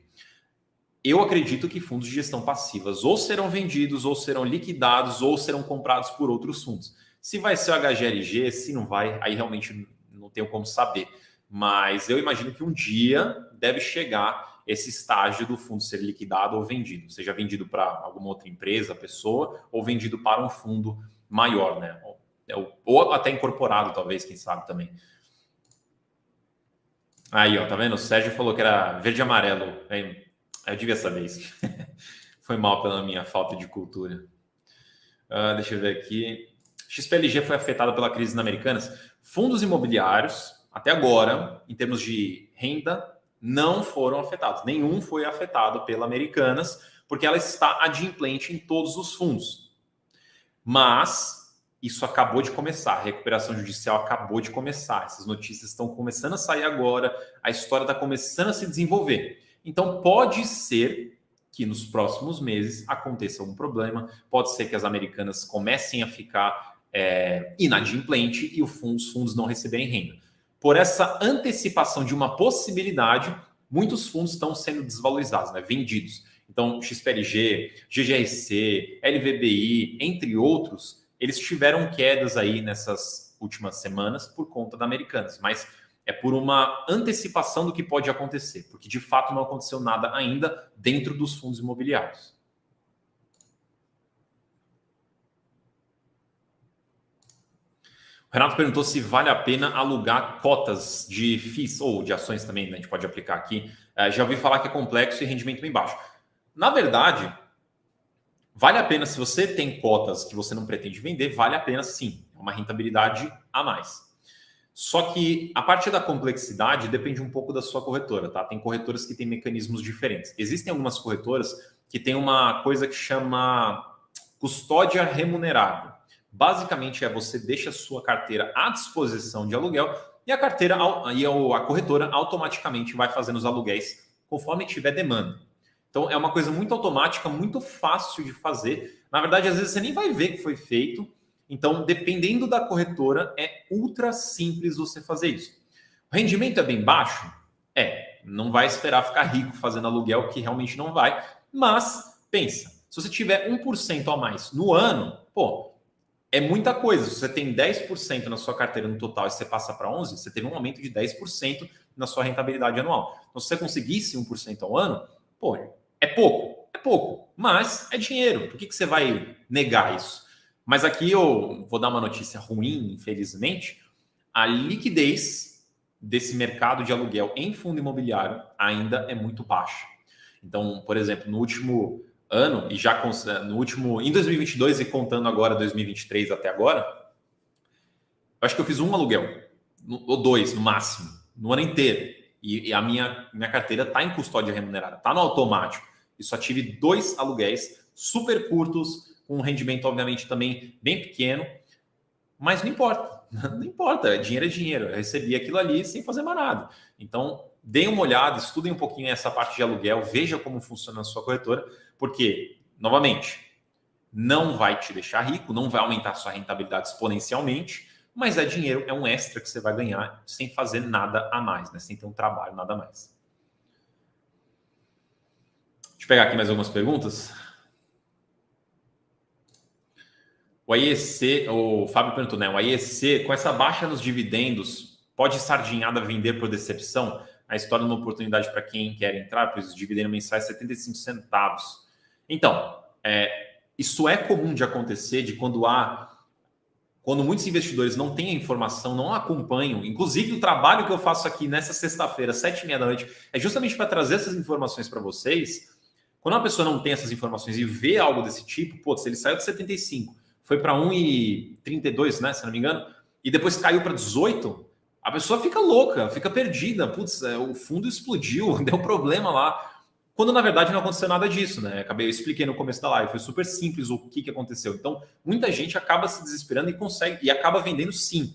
Eu acredito que fundos de gestão passivas ou serão vendidos, ou serão liquidados, ou serão comprados por outros fundos. Se vai ser o HGLG, se não vai, aí realmente não tenho como saber. Mas eu imagino que um dia deve chegar esse estágio do fundo ser liquidado ou vendido. Seja vendido para alguma outra empresa, pessoa, ou vendido para um fundo maior, né? Ou até incorporado, talvez, quem sabe também. Aí, ó, tá vendo? O Sérgio falou que era verde e amarelo. Eu devia saber isso. Foi mal pela minha falta de cultura. Deixa eu ver aqui. XPLG foi afetado pela crise na Americanas. Fundos imobiliários, até agora, em termos de renda, não foram afetados. Nenhum foi afetado pela Americanas, porque ela está adimplente em todos os fundos. Mas isso acabou de começar. A recuperação judicial acabou de começar. Essas notícias estão começando a sair agora. A história está começando a se desenvolver. Então, pode ser que nos próximos meses aconteça algum problema, pode ser que as Americanas comecem a ficar inadimplente e os fundos não receberem renda. Por essa antecipação de uma possibilidade, muitos fundos estão sendo desvalorizados, né? Vendidos. Então, XPLG, GGRC, LVBI, entre outros, eles tiveram quedas aí nessas últimas semanas por conta da Americanas, mas é por uma antecipação do que pode acontecer, porque de fato não aconteceu nada ainda dentro dos fundos imobiliários. O Renato perguntou se vale a pena alugar cotas de FIIs ou de ações também, né? A gente pode aplicar aqui. Já ouvi falar que é complexo e rendimento bem baixo. Na verdade, vale a pena se você tem cotas que você não pretende vender, vale a pena sim. É uma rentabilidade a mais. Só que a parte da complexidade depende um pouco da sua corretora, tá? Tem corretoras que têm mecanismos diferentes. Existem algumas corretoras que têm uma coisa que chama custódia remunerada. Basicamente você deixa a sua carteira à disposição de aluguel e a corretora automaticamente vai fazendo os aluguéis conforme tiver demanda. Então é uma coisa muito automática, muito fácil de fazer. Na verdade, às vezes você nem vai ver que foi feito. Então, dependendo da corretora, é ultra simples você fazer isso. O rendimento é bem baixo? Não vai esperar ficar rico fazendo aluguel, que realmente não vai. Mas, pensa, se você tiver 1% a mais no ano, é muita coisa. Se você tem 10% na sua carteira no total e você passa para 11%, você teve um aumento de 10% na sua rentabilidade anual. Então, se você conseguisse 1% ao ano, é pouco, mas é dinheiro. Por que você vai negar isso? Mas aqui eu vou dar uma notícia ruim, infelizmente. A liquidez desse mercado de aluguel em fundo imobiliário ainda é muito baixa. Então, por exemplo, no último ano, em 2022 e contando agora 2023 até agora, eu acho que eu fiz um aluguel, ou dois no máximo, no ano inteiro. E a minha carteira está em custódia remunerada, está no automático. E só tive 2 aluguéis super curtos, com um rendimento, obviamente, também bem pequeno. Mas não importa, não importa, dinheiro é dinheiro. Eu recebi aquilo ali sem fazer mais nada. Então, deem uma olhada, estudem um pouquinho essa parte de aluguel, veja como funciona a sua corretora, porque, novamente, não vai te deixar rico, não vai aumentar a sua rentabilidade exponencialmente, mas é dinheiro, é um extra que você vai ganhar sem fazer nada a mais, né? Sem ter um trabalho, nada a mais. Deixa eu pegar aqui mais algumas perguntas. O AEC, o Fábio perguntou, né? O AEC, com essa baixa nos dividendos, pode sardinhada vender por decepção? A história de uma oportunidade para quem quer entrar, pois os dividendos mensais 75 centavos. Então, isso é comum de acontecer, de quando muitos investidores não têm a informação, não acompanham. Inclusive, o trabalho que eu faço aqui nessa sexta-feira, 7h30 é justamente para trazer essas informações para vocês. Quando uma pessoa não tem essas informações e vê algo desse tipo, pô, se ele saiu de 75, foi para 1,32, né, se não me engano, e depois caiu para 18, a pessoa fica louca, fica perdida. Putz, o fundo explodiu, deu problema lá. Quando, na verdade, não aconteceu nada disso, né? Eu expliquei no começo da live, foi super simples o que aconteceu. Então, muita gente acaba se desesperando e acaba vendendo sim.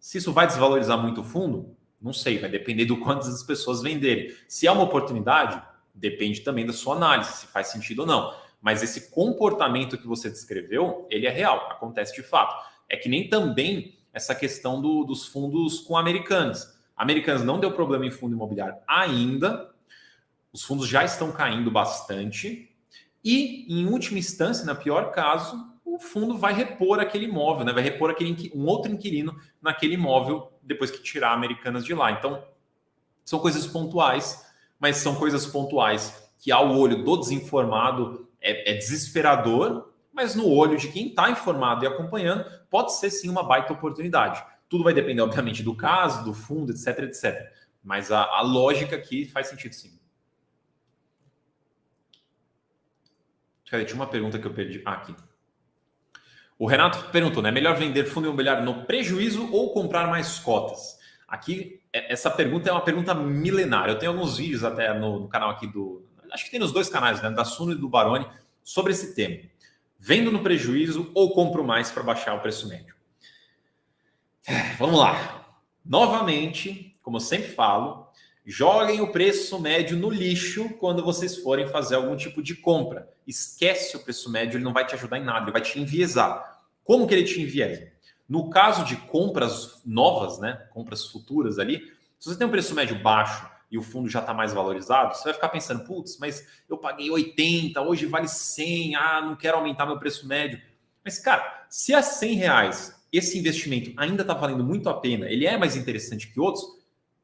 Se isso vai desvalorizar muito o fundo, não sei, vai depender do quantas as pessoas venderem. Se é uma oportunidade, depende também da sua análise, se faz sentido ou não. Mas esse comportamento que você descreveu, ele é real, acontece de fato. É que nem também essa questão dos fundos com Americanas. Americanas não deu problema em fundo imobiliário ainda, os fundos já estão caindo bastante e, em última instância, na pior caso, o fundo vai repor aquele imóvel, né? Vai repor um outro inquilino naquele imóvel depois que tirar Americanas de lá. Então, são coisas pontuais, mas são coisas pontuais que, ao olho do desinformado, é desesperador, mas no olho de quem está informado e acompanhando, pode ser sim uma baita oportunidade. Tudo vai depender, obviamente, do caso, do fundo, etc, etc. Mas a lógica aqui faz sentido sim. Cadê? Tinha uma pergunta que eu perdi. Aqui. O Renato perguntou, né? Melhor vender fundo imobiliário no prejuízo ou comprar mais cotas? Aqui, essa pergunta é uma pergunta milenar. Eu tenho alguns vídeos até no canal aqui acho que tem nos dois canais, né? Da Suno e do Baroni, sobre esse tema. Vendo no prejuízo ou compro mais para baixar o preço médio? Vamos lá. Novamente, como eu sempre falo, joguem o preço médio no lixo quando vocês forem fazer algum tipo de compra. Esquece o preço médio, ele não vai te ajudar em nada, ele vai te enviesar. Como que ele te enviesa? No caso de compras novas, né, compras futuras ali, se você tem um preço médio baixo e o fundo já está mais valorizado, você vai ficar pensando, putz, mas eu paguei 80, hoje vale 100, não quero aumentar meu preço médio. Mas, cara, se a R$100 esse investimento ainda está valendo muito a pena, ele é mais interessante que outros,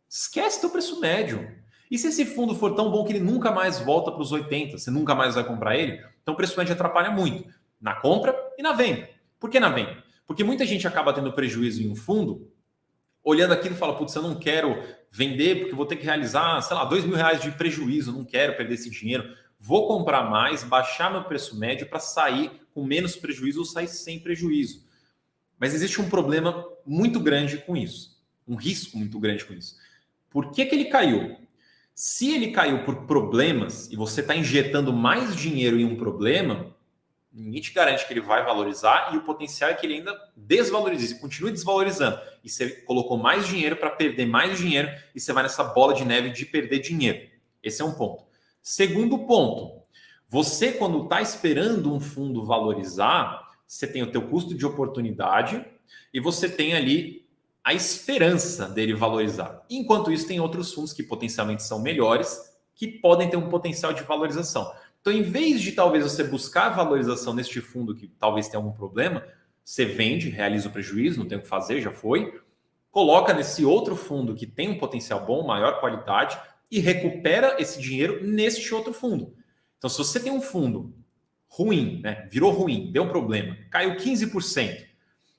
esquece teu preço médio. E se esse fundo for tão bom que ele nunca mais volta para os 80, você nunca mais vai comprar ele, então o preço médio atrapalha muito na compra e na venda. Por que na venda? Porque muita gente acaba tendo prejuízo em um fundo, olhando aquilo e fala, putz, eu não quero vender porque vou ter que realizar, sei lá, R$2.000 de prejuízo, não quero perder esse dinheiro, vou comprar mais, baixar meu preço médio para sair com menos prejuízo ou sair sem prejuízo. Mas existe um problema muito grande com isso, um risco muito grande com isso. Por que ele caiu? Se ele caiu por problemas e você está injetando mais dinheiro em um problema, ninguém te garante que ele vai valorizar e o potencial é que ele ainda desvalorize, continue desvalorizando. E você colocou mais dinheiro para perder mais dinheiro e você vai nessa bola de neve de perder dinheiro. Esse é um ponto. Segundo ponto, você quando está esperando um fundo valorizar, você tem o teu custo de oportunidade e você tem ali a esperança dele valorizar. Enquanto isso, tem outros fundos que potencialmente são melhores, que podem ter um potencial de valorização. Então, em vez de talvez você buscar valorização neste fundo que talvez tenha algum problema, você vende, realiza o prejuízo, não tem o que fazer, já foi, coloca nesse outro fundo que tem um potencial bom, maior qualidade, e recupera esse dinheiro neste outro fundo. Então, se você tem um fundo ruim, né, virou ruim, deu um problema, caiu 15%,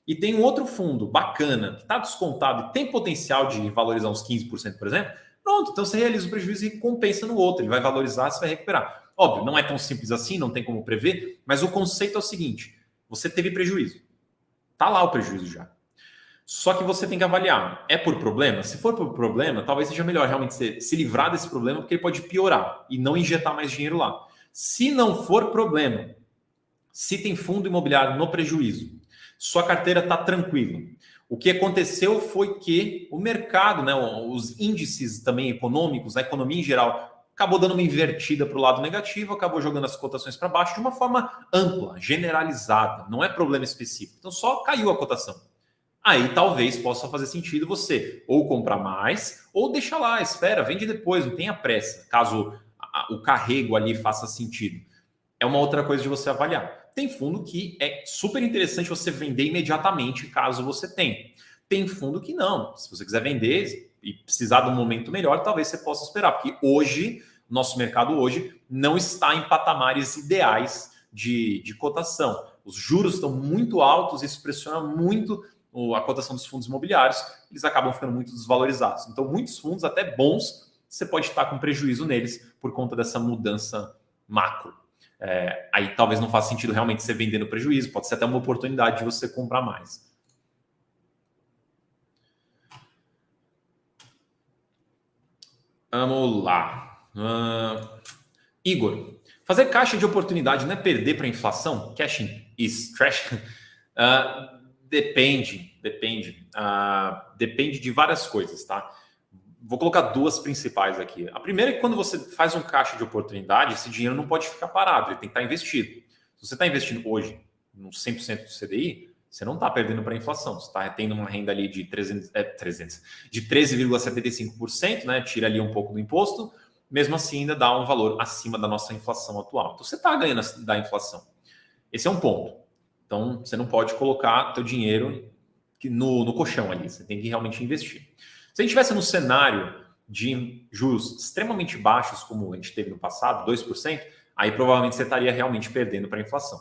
e tem um outro fundo bacana, que está descontado e tem potencial de valorizar uns 15%, por exemplo, pronto, então você realiza o prejuízo e compensa no outro, ele vai valorizar, você vai recuperar. Óbvio, não é tão simples assim, não tem como prever, mas o conceito é o seguinte, você teve prejuízo, está lá o prejuízo já. Só que você tem que avaliar, é por problema? Se for por problema, talvez seja melhor realmente se livrar desse problema, porque ele pode piorar e não injetar mais dinheiro lá. Se não for problema, se tem fundo imobiliário no prejuízo, Sua carteira está tranquila. O que aconteceu foi que o mercado, né, os índices também econômicos, a economia em geral, acabou dando uma invertida para o lado negativo, acabou jogando as cotações para baixo de uma forma ampla, generalizada, não é problema específico. Então só caiu a cotação. Aí talvez possa fazer sentido você ou comprar mais ou deixar lá, espera, vende depois, não tenha pressa, caso o carrego ali faça sentido. É uma outra coisa de você avaliar. Tem fundo que é super interessante você vender imediatamente, caso você tenha. Tem fundo que não. Se você quiser vender e precisar de um momento melhor, talvez você possa esperar, porque hoje, nosso mercado hoje, não está em patamares ideais de cotação. Os juros estão muito altos, isso pressiona muito a cotação dos fundos imobiliários, eles acabam ficando muito desvalorizados. Então, muitos fundos, até bons, você pode estar com prejuízo neles por conta dessa mudança macro. Aí talvez não faça sentido realmente você vender no prejuízo, pode ser até uma oportunidade de você comprar mais. Vamos lá. Igor, fazer caixa de oportunidade não é perder para a inflação? Cashing is trash? Depende. Depende de várias coisas, tá? Vou colocar duas principais aqui. A primeira é que quando você faz um caixa de oportunidade, esse dinheiro não pode ficar parado, ele tem que estar investido. Se você está investindo hoje no 100% do CDI, você não está perdendo para a inflação. Você está tendo uma renda ali de 13,75%, né? Tira ali um pouco do imposto, mesmo assim ainda dá um valor acima da nossa inflação atual. Então você está ganhando da inflação. Esse é um ponto. Então você não pode colocar teu dinheiro no colchão ali, você tem que realmente investir. Se a gente estivesse no cenário de juros extremamente baixos, como a gente teve no passado, 2%, aí provavelmente você estaria realmente perdendo para a inflação.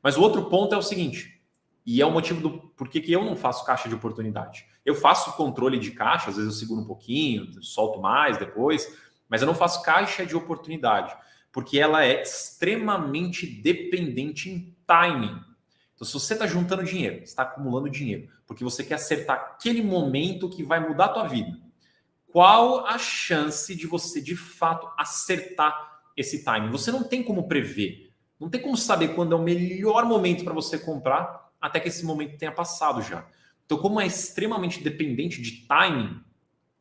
Mas o outro ponto é o seguinte, e é o motivo do porquê que eu não faço caixa de oportunidade. Eu faço controle de caixa, às vezes eu seguro um pouquinho, solto mais depois, mas eu não faço caixa de oportunidade, porque ela é extremamente dependente em timing. Então, se você está juntando dinheiro, está acumulando dinheiro, porque você quer acertar aquele momento que vai mudar a tua vida, qual a chance de você, de fato, acertar esse timing? Você não tem como prever, não tem como saber quando é o melhor momento para você comprar, até que esse momento tenha passado já. Então, como é extremamente dependente de timing,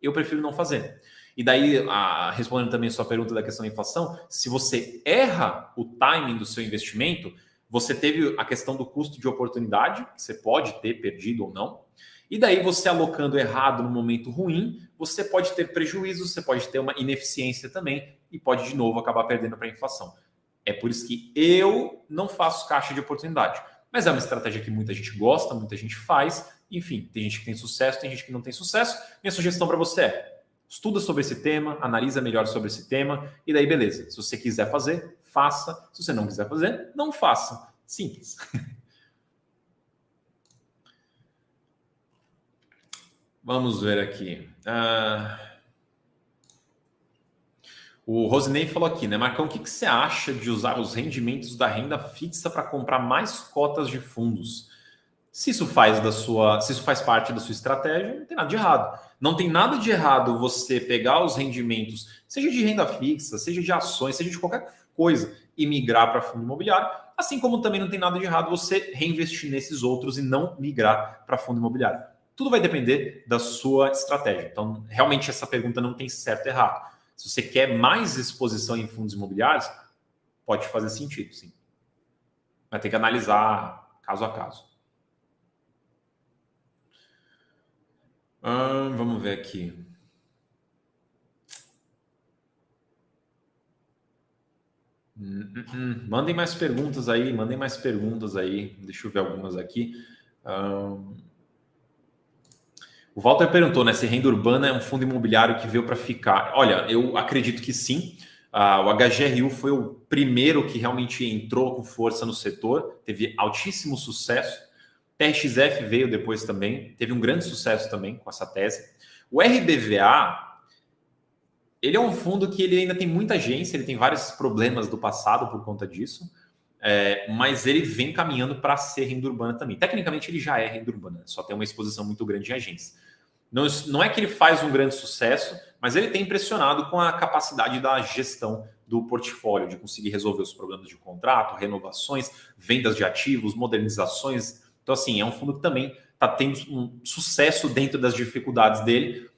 eu prefiro não fazer. E daí, respondendo também a sua pergunta da questão da inflação, se você erra o timing do seu investimento, você teve a questão do custo de oportunidade, que você pode ter perdido ou não. E daí, você alocando errado no momento ruim, você pode ter prejuízo, você pode ter uma ineficiência também e pode, de novo, acabar perdendo para a inflação. É por isso que eu não faço caixa de oportunidade. Mas é uma estratégia que muita gente gosta, muita gente faz. Enfim, tem gente que tem sucesso, tem gente que não tem sucesso. Minha sugestão para você é: estuda sobre esse tema, analisa melhor sobre esse tema, e daí beleza. Se você quiser fazer, faça. Se você não quiser fazer, não faça. Simples. Vamos ver aqui. O Rosinei falou aqui, né, Marcão, o que você acha de usar os rendimentos da renda fixa para comprar mais cotas de fundos? Se isso faz parte da sua estratégia, não tem nada de errado. Não tem nada de errado você pegar os rendimentos, seja de renda fixa, seja de ações, seja de qualquer coisa, e migrar para fundo imobiliário, assim como também não tem nada de errado você reinvestir nesses outros e não migrar para fundo imobiliário. Tudo vai depender da sua estratégia. Então, realmente, essa pergunta não tem certo e errado. Se você quer mais exposição em fundos imobiliários, pode fazer sentido, sim. Vai ter que analisar caso a caso. Vamos ver aqui. Mandem mais perguntas aí, Deixa eu ver algumas aqui. O Walter perguntou, né, se renda urbana é um fundo imobiliário que veio para ficar. Olha, eu acredito que sim. O HGRU foi o primeiro que realmente entrou com força no setor, teve altíssimo sucesso. TRXF veio depois também, teve um grande sucesso também com essa tese. O RBVA, ele é um fundo que ele ainda tem muita agência, ele tem vários problemas do passado por conta disso, mas ele vem caminhando para ser renda urbana também. Tecnicamente, ele já é renda urbana, só tem uma exposição muito grande em agência. Não é que ele faz um grande sucesso, mas ele tem impressionado com a capacidade da gestão do portfólio, de conseguir resolver os problemas de contrato, renovações, vendas de ativos, modernizações, Então, assim, é um fundo que também está tendo um sucesso dentro das dificuldades dele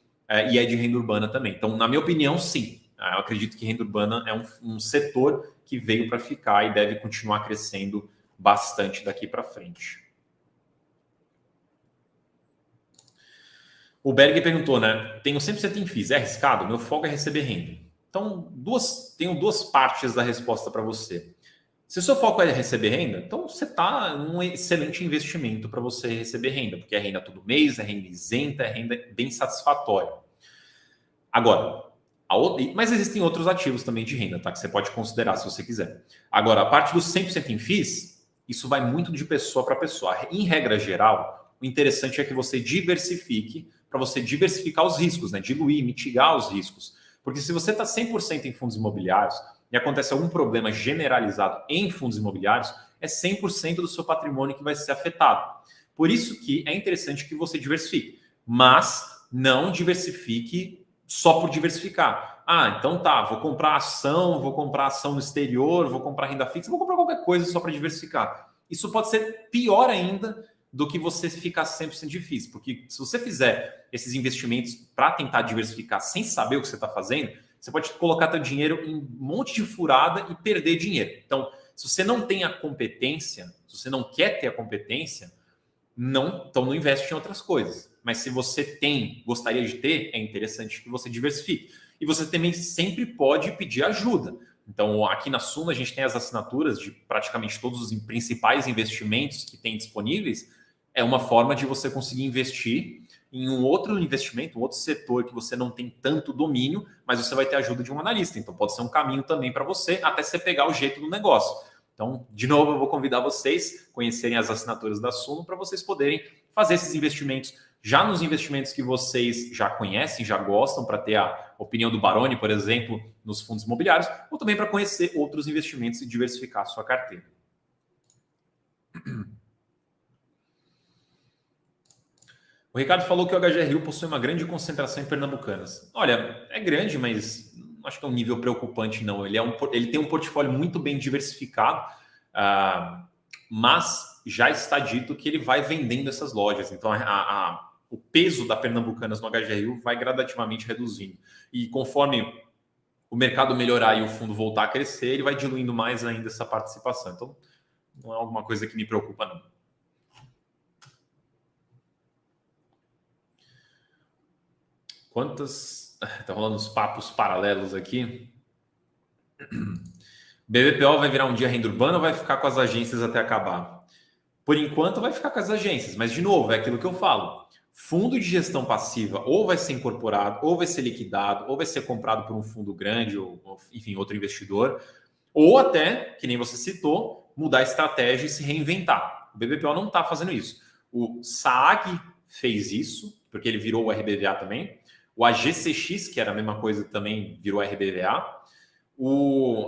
e é de renda urbana também. Então, na minha opinião, sim. Eu acredito que renda urbana é um setor que veio para ficar e deve continuar crescendo bastante daqui para frente. O Berg perguntou, né? Tenho 100% em FIIs, é arriscado? Meu foco é receber renda. Então, tenho duas partes da resposta para você. Se o seu foco é receber renda, então você está num excelente investimento para você receber renda, porque é renda todo mês, é renda isenta, é renda bem satisfatória. Agora, mas existem outros ativos também de renda, tá? Que você pode considerar se você quiser. Agora, a parte dos 100% em FIIs, isso vai muito de pessoa para pessoa. Em regra geral, o interessante é que você diversifique para você diversificar os riscos, né? Diluir, mitigar os riscos. Porque se você está 100% em fundos imobiliários e acontece algum problema generalizado em fundos imobiliários, é 100% do seu patrimônio que vai ser afetado. Por isso que é interessante que você diversifique, mas não diversifique só por diversificar. Então tá, vou comprar ação no exterior, vou comprar renda fixa, vou comprar qualquer coisa só para diversificar. Isso pode ser pior ainda do que você ficar 100% difícil, porque se você fizer esses investimentos para tentar diversificar sem saber o que você está fazendo, você pode colocar seu dinheiro em um monte de furada e perder dinheiro. Então, se você não tem a competência, se você não quer ter a competência, então não investe em outras coisas. Mas se você gostaria de ter, é interessante que você diversifique. E você também sempre pode pedir ajuda. Então, aqui na Suno, a gente tem as assinaturas de praticamente todos os principais investimentos que tem disponíveis. É uma forma de você conseguir investir em um outro investimento, um outro setor que você não tem tanto domínio, mas você vai ter a ajuda de um analista. Então, pode ser um caminho também para você, até você pegar o jeito do negócio. Então, de novo, eu vou convidar vocês a conhecerem as assinaturas da Suno para vocês poderem fazer esses investimentos já nos investimentos que vocês já conhecem, já gostam, para ter a opinião do Baroni, por exemplo, nos fundos imobiliários, ou também para conhecer outros investimentos e diversificar a sua carteira. O Ricardo falou que o HGRU possui uma grande concentração em pernambucanas. Olha, é grande, mas não acho que é um nível preocupante, não. Ele tem um portfólio muito bem diversificado, mas já está dito que ele vai vendendo essas lojas. Então, o peso da Pernambucanas no HGRU vai gradativamente reduzindo. E conforme o mercado melhorar e o fundo voltar a crescer, ele vai diluindo mais ainda essa participação. Então, não é alguma coisa que me preocupa, não. Tá rolando uns papos paralelos aqui. BBPO vai virar um dia renda urbana ou vai ficar com as agências até acabar? Por enquanto vai ficar com as agências, mas de novo, é aquilo que eu falo. Fundo de gestão passiva ou vai ser incorporado, ou vai ser liquidado, ou vai ser comprado por um fundo grande, ou enfim, outro investidor, ou até, que nem você citou, mudar a estratégia e se reinventar. O BBPO não está fazendo isso. O SAAG fez isso, porque ele virou o RBVA também. O AGCX, que era a mesma coisa, também virou RBVA.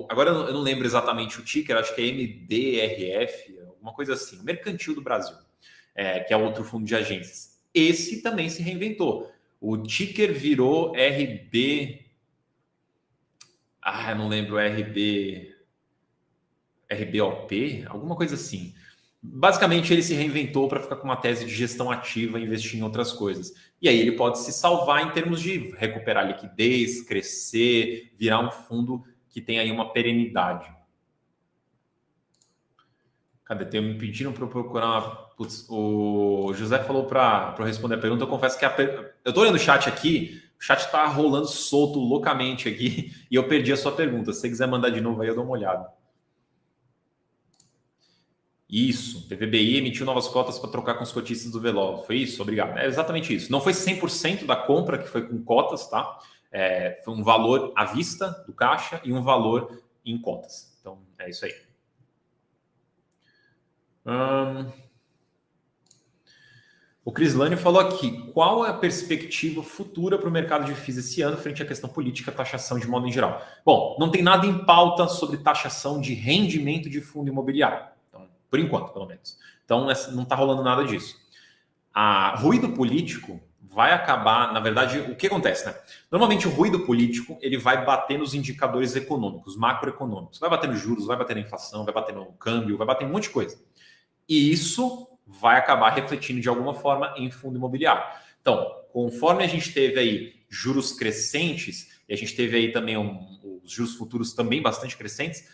Agora eu não lembro exatamente o ticker, acho que é MBRF, alguma coisa assim, o Mercantil do Brasil, que é outro fundo de agências. Esse também se reinventou. O ticker virou RB... eu não lembro, RBOP, alguma coisa assim. Basicamente, ele se reinventou para ficar com uma tese de gestão ativa e investir em outras coisas. E aí ele pode se salvar em termos de recuperar liquidez, crescer, virar um fundo que tem aí uma perenidade. Cadê? Me pediram para eu procurar o José falou para eu responder a pergunta. Eu confesso que eu estou olhando o chat aqui, o chat está rolando solto loucamente aqui e eu perdi a sua pergunta. Se você quiser mandar de novo aí, eu dou uma olhada. Isso, PVBI emitiu novas cotas para trocar com os cotistas do Velov. Foi isso? Obrigado. É exatamente isso. Não foi 100% da compra que foi com cotas, tá? Foi um valor à vista do caixa e um valor em cotas. Então, é isso aí. O Crislane falou aqui, qual é a perspectiva futura para o mercado de FIIs esse ano frente à questão política, taxação de modo em geral? Bom, não tem nada em pauta sobre taxação de rendimento de fundo imobiliário. Por enquanto, pelo menos. Então, não está rolando nada disso. Ruído político vai acabar... Na verdade, o que acontece, né? Normalmente, o ruído político ele vai bater nos indicadores econômicos, macroeconômicos. Vai bater nos juros, vai bater na inflação, vai bater no câmbio, vai bater em um monte de coisa. E isso vai acabar refletindo de alguma forma em fundo imobiliário. Então, conforme a gente teve aí juros crescentes, e a gente teve aí também os juros futuros também bastante crescentes,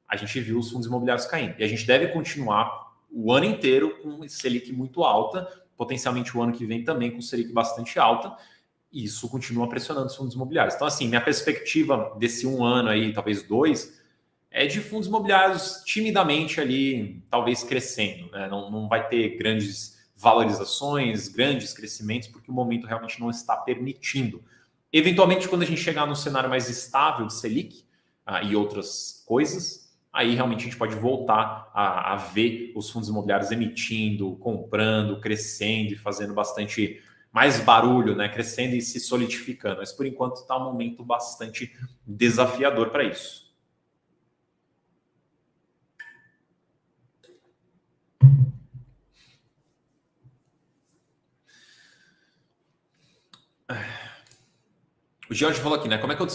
a gente viu os fundos imobiliários caindo. E a gente deve continuar o ano inteiro com Selic muito alta, potencialmente o ano que vem também com Selic bastante alta, e isso continua pressionando os fundos imobiliários. Então, assim, minha perspectiva desse um ano aí, talvez 2, é de fundos imobiliários timidamente ali, talvez crescendo, né? Não vai ter grandes valorizações, grandes crescimentos, porque o momento realmente não está permitindo. Eventualmente, quando a gente chegar num cenário mais estável de Selic e outras coisas, aí realmente a gente pode voltar a ver os fundos imobiliários emitindo, comprando, crescendo e fazendo bastante mais barulho, né? Crescendo e se solidificando. Mas por enquanto está um momento bastante desafiador para isso. O George falou aqui, né? Como é que eu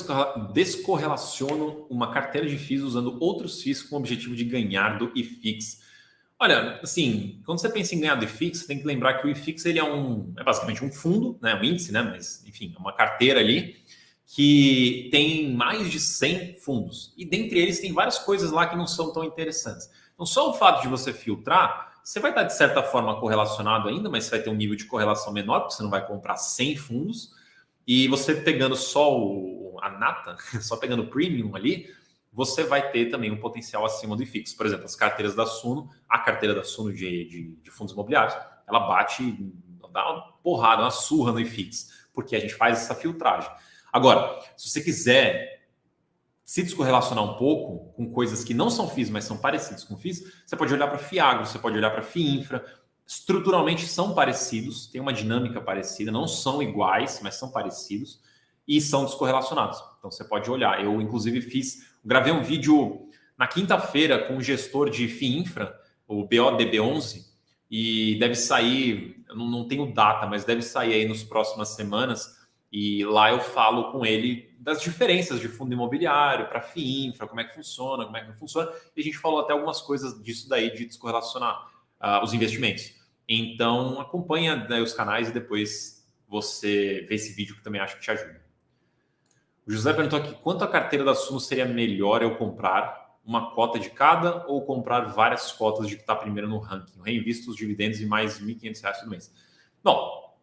descorrelaciono uma carteira de FIIs usando outros FIIs com o objetivo de ganhar do IFIX? Olha, assim, quando você pensa em ganhar do IFIX, você tem que lembrar que o IFIX ele é basicamente um fundo, né? Um índice, né? Mas, enfim, é uma carteira ali que tem mais de 100 fundos. E dentre eles tem várias coisas lá que não são tão interessantes. Então, só o fato de você filtrar, você vai estar, de certa forma, correlacionado ainda, mas você vai ter um nível de correlação menor, porque você não vai comprar 100 fundos. E você pegando só a nata, só pegando o premium ali, você vai ter também um potencial acima do IFIX. Por exemplo, as carteiras da Suno, a carteira da Suno de fundos imobiliários, ela bate, dá uma porrada, uma surra no IFIX, porque a gente faz essa filtragem. Agora, se você quiser se descorrelacionar um pouco com coisas que não são FIIs, mas são parecidas com FIIs, você pode olhar para Fiagro, você pode olhar para FIINFRA. Estruturalmente são parecidos, tem uma dinâmica parecida, não são iguais, mas são parecidos e são descorrelacionados. Então você pode olhar. Eu, inclusive, gravei um vídeo na quinta-feira com o gestor de FIINFRA, o BODB11, e deve sair, eu não tenho data, mas deve sair aí nas próximas semanas. E lá eu falo com ele das diferenças de fundo imobiliário para FIINFRA, como é que funciona, como é que não funciona. E a gente falou até algumas coisas disso daí, de descorrelacionar os investimentos. Então, acompanha, né, os canais e depois você vê esse vídeo que também acho que te ajuda. O José perguntou aqui, quanto a carteira da Suno seria melhor eu comprar uma cota de cada ou comprar várias cotas de que está primeiro no ranking? Eu reinvisto os dividendos e mais R$ 1.500 por mês. Bom,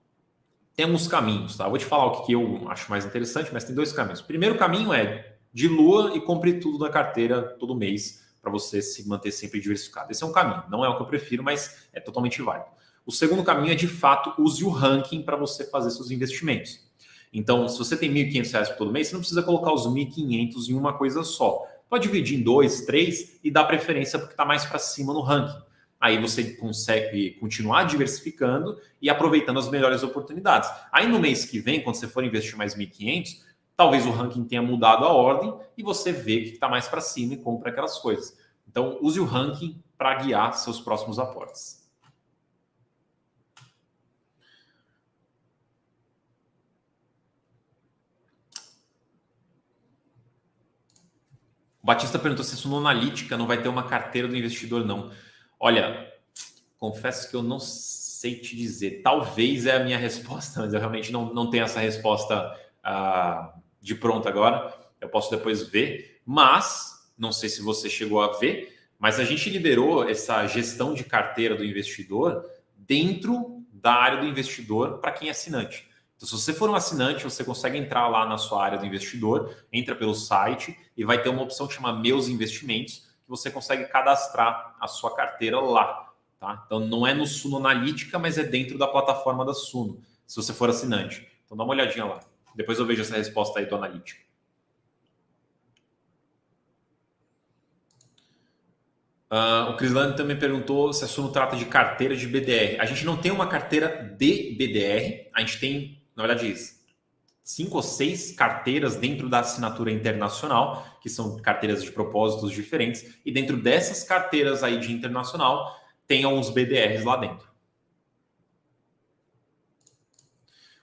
tem alguns caminhos, tá? Eu vou te falar o que eu acho mais interessante, mas tem 2 caminhos. O primeiro caminho é dilua e compre tudo da carteira todo mês, para você se manter sempre diversificado. Esse é um caminho, não é o que eu prefiro, mas é totalmente válido. O segundo caminho é, de fato, use o ranking para você fazer seus investimentos. Então, se você tem R$ 1.500 por todo mês, você não precisa colocar os 1.500 em uma coisa só. Pode dividir em 2, 3 e dar preferência porque está mais para cima no ranking. Aí você consegue continuar diversificando e aproveitando as melhores oportunidades. Aí no mês que vem, quando você for investir mais 1.500, talvez o ranking tenha mudado a ordem e você vê que está mais para cima e compra aquelas coisas. Então, use o ranking para guiar seus próximos aportes. O Batista perguntou se a Suno Analítica não vai ter uma carteira do investidor, não. Olha, confesso que eu não sei te dizer. Talvez é a minha resposta, mas eu realmente não tenho essa resposta de pronto agora. Eu posso depois ver, mas não sei se você chegou a ver, mas a gente liberou essa gestão de carteira do investidor dentro da área do investidor para quem é assinante. Então, se você for um assinante, você consegue entrar lá na sua área do investidor, entra pelo site e vai ter uma opção que chama Meus Investimentos, que você consegue cadastrar a sua carteira lá. Tá? Então, não é no Suno Analítica, mas é dentro da plataforma da Suno, se você for assinante. Então, dá uma olhadinha lá. Depois eu vejo essa resposta aí do Analítica. O Crislane também perguntou se a Suno trata de carteira de BDR. A gente não tem uma carteira de BDR, a gente tem, na verdade, 5 ou 6 carteiras dentro da assinatura internacional, que são carteiras de propósitos diferentes, e dentro dessas carteiras aí de internacional, tem alguns BDRs lá dentro.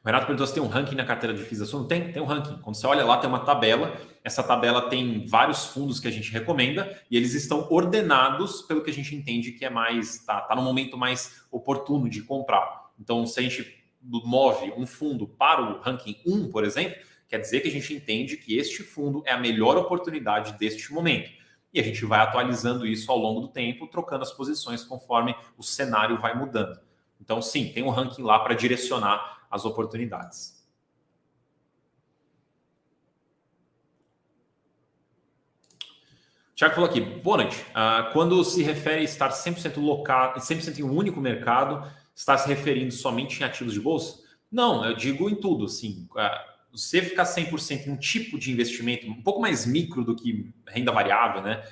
O Renato perguntou se tem um ranking na carteira de FIIs da Suno. Tem um ranking. Quando você olha lá, tem uma tabela. Essa tabela tem vários fundos que a gente recomenda e eles estão ordenados pelo que a gente entende que é mais, tá no momento mais oportuno de comprar. Então, se a gente move um fundo para o ranking 1, por exemplo, quer dizer que a gente entende que este fundo é a melhor oportunidade deste momento. E a gente vai atualizando isso ao longo do tempo, trocando as posições conforme o cenário vai mudando. Então, sim, tem um ranking lá para direcionar as oportunidades. Tiago falou aqui, boa noite. Quando se refere a estar 100% local, 100% em um único mercado, está se referindo somente em ativos de bolsa? Não, eu digo em tudo. Assim, você ficar 100% em um tipo de investimento um pouco mais micro do que renda variável, né?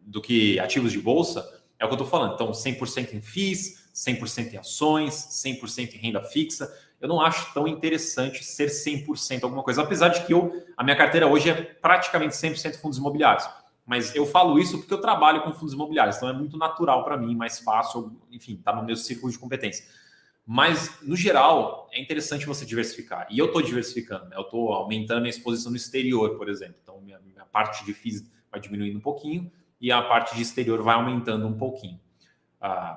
Do que ativos de bolsa, é o que eu estou falando. Então, 100% em FIIs, 100% em ações, 100% em renda fixa. Eu não acho tão interessante ser 100% alguma coisa. Apesar de que a minha carteira hoje é praticamente 100% fundos imobiliários. Mas eu falo isso porque eu trabalho com fundos imobiliários. Então é muito natural para mim, mais fácil, enfim, está no meu círculo de competência. Mas, no geral, é interessante você diversificar. E eu estou diversificando. Né? Eu estou aumentando a minha exposição no exterior, por exemplo. Então, minha parte de FIIs vai diminuindo um pouquinho e a parte de exterior vai aumentando um pouquinho.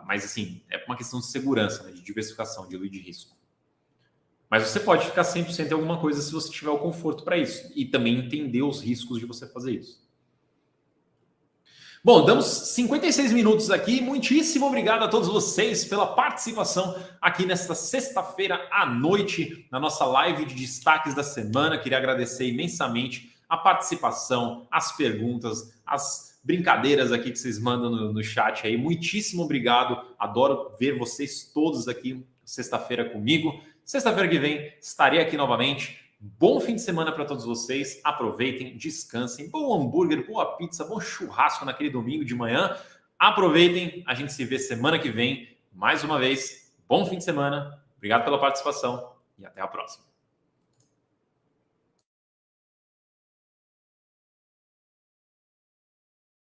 Mas, assim, é uma questão de segurança, né? De diversificação, de risco. Mas você pode ficar 100% em alguma coisa se você tiver o conforto para isso. E também entender os riscos de você fazer isso. Bom, damos 56 minutos aqui. Muitíssimo obrigado a todos vocês pela participação aqui nesta sexta-feira à noite, na nossa live de destaques da semana. Queria agradecer imensamente a participação, as perguntas, as brincadeiras aqui que vocês mandam no chat aí. Muitíssimo obrigado. Adoro ver vocês todos aqui sexta-feira comigo. Sexta-feira que vem estarei aqui novamente. Bom fim de semana para todos vocês. Aproveitem, descansem. Bom hambúrguer, boa pizza, bom churrasco naquele domingo de manhã. Aproveitem. A gente se vê semana que vem. Mais uma vez, bom fim de semana. Obrigado pela participação e até a próxima.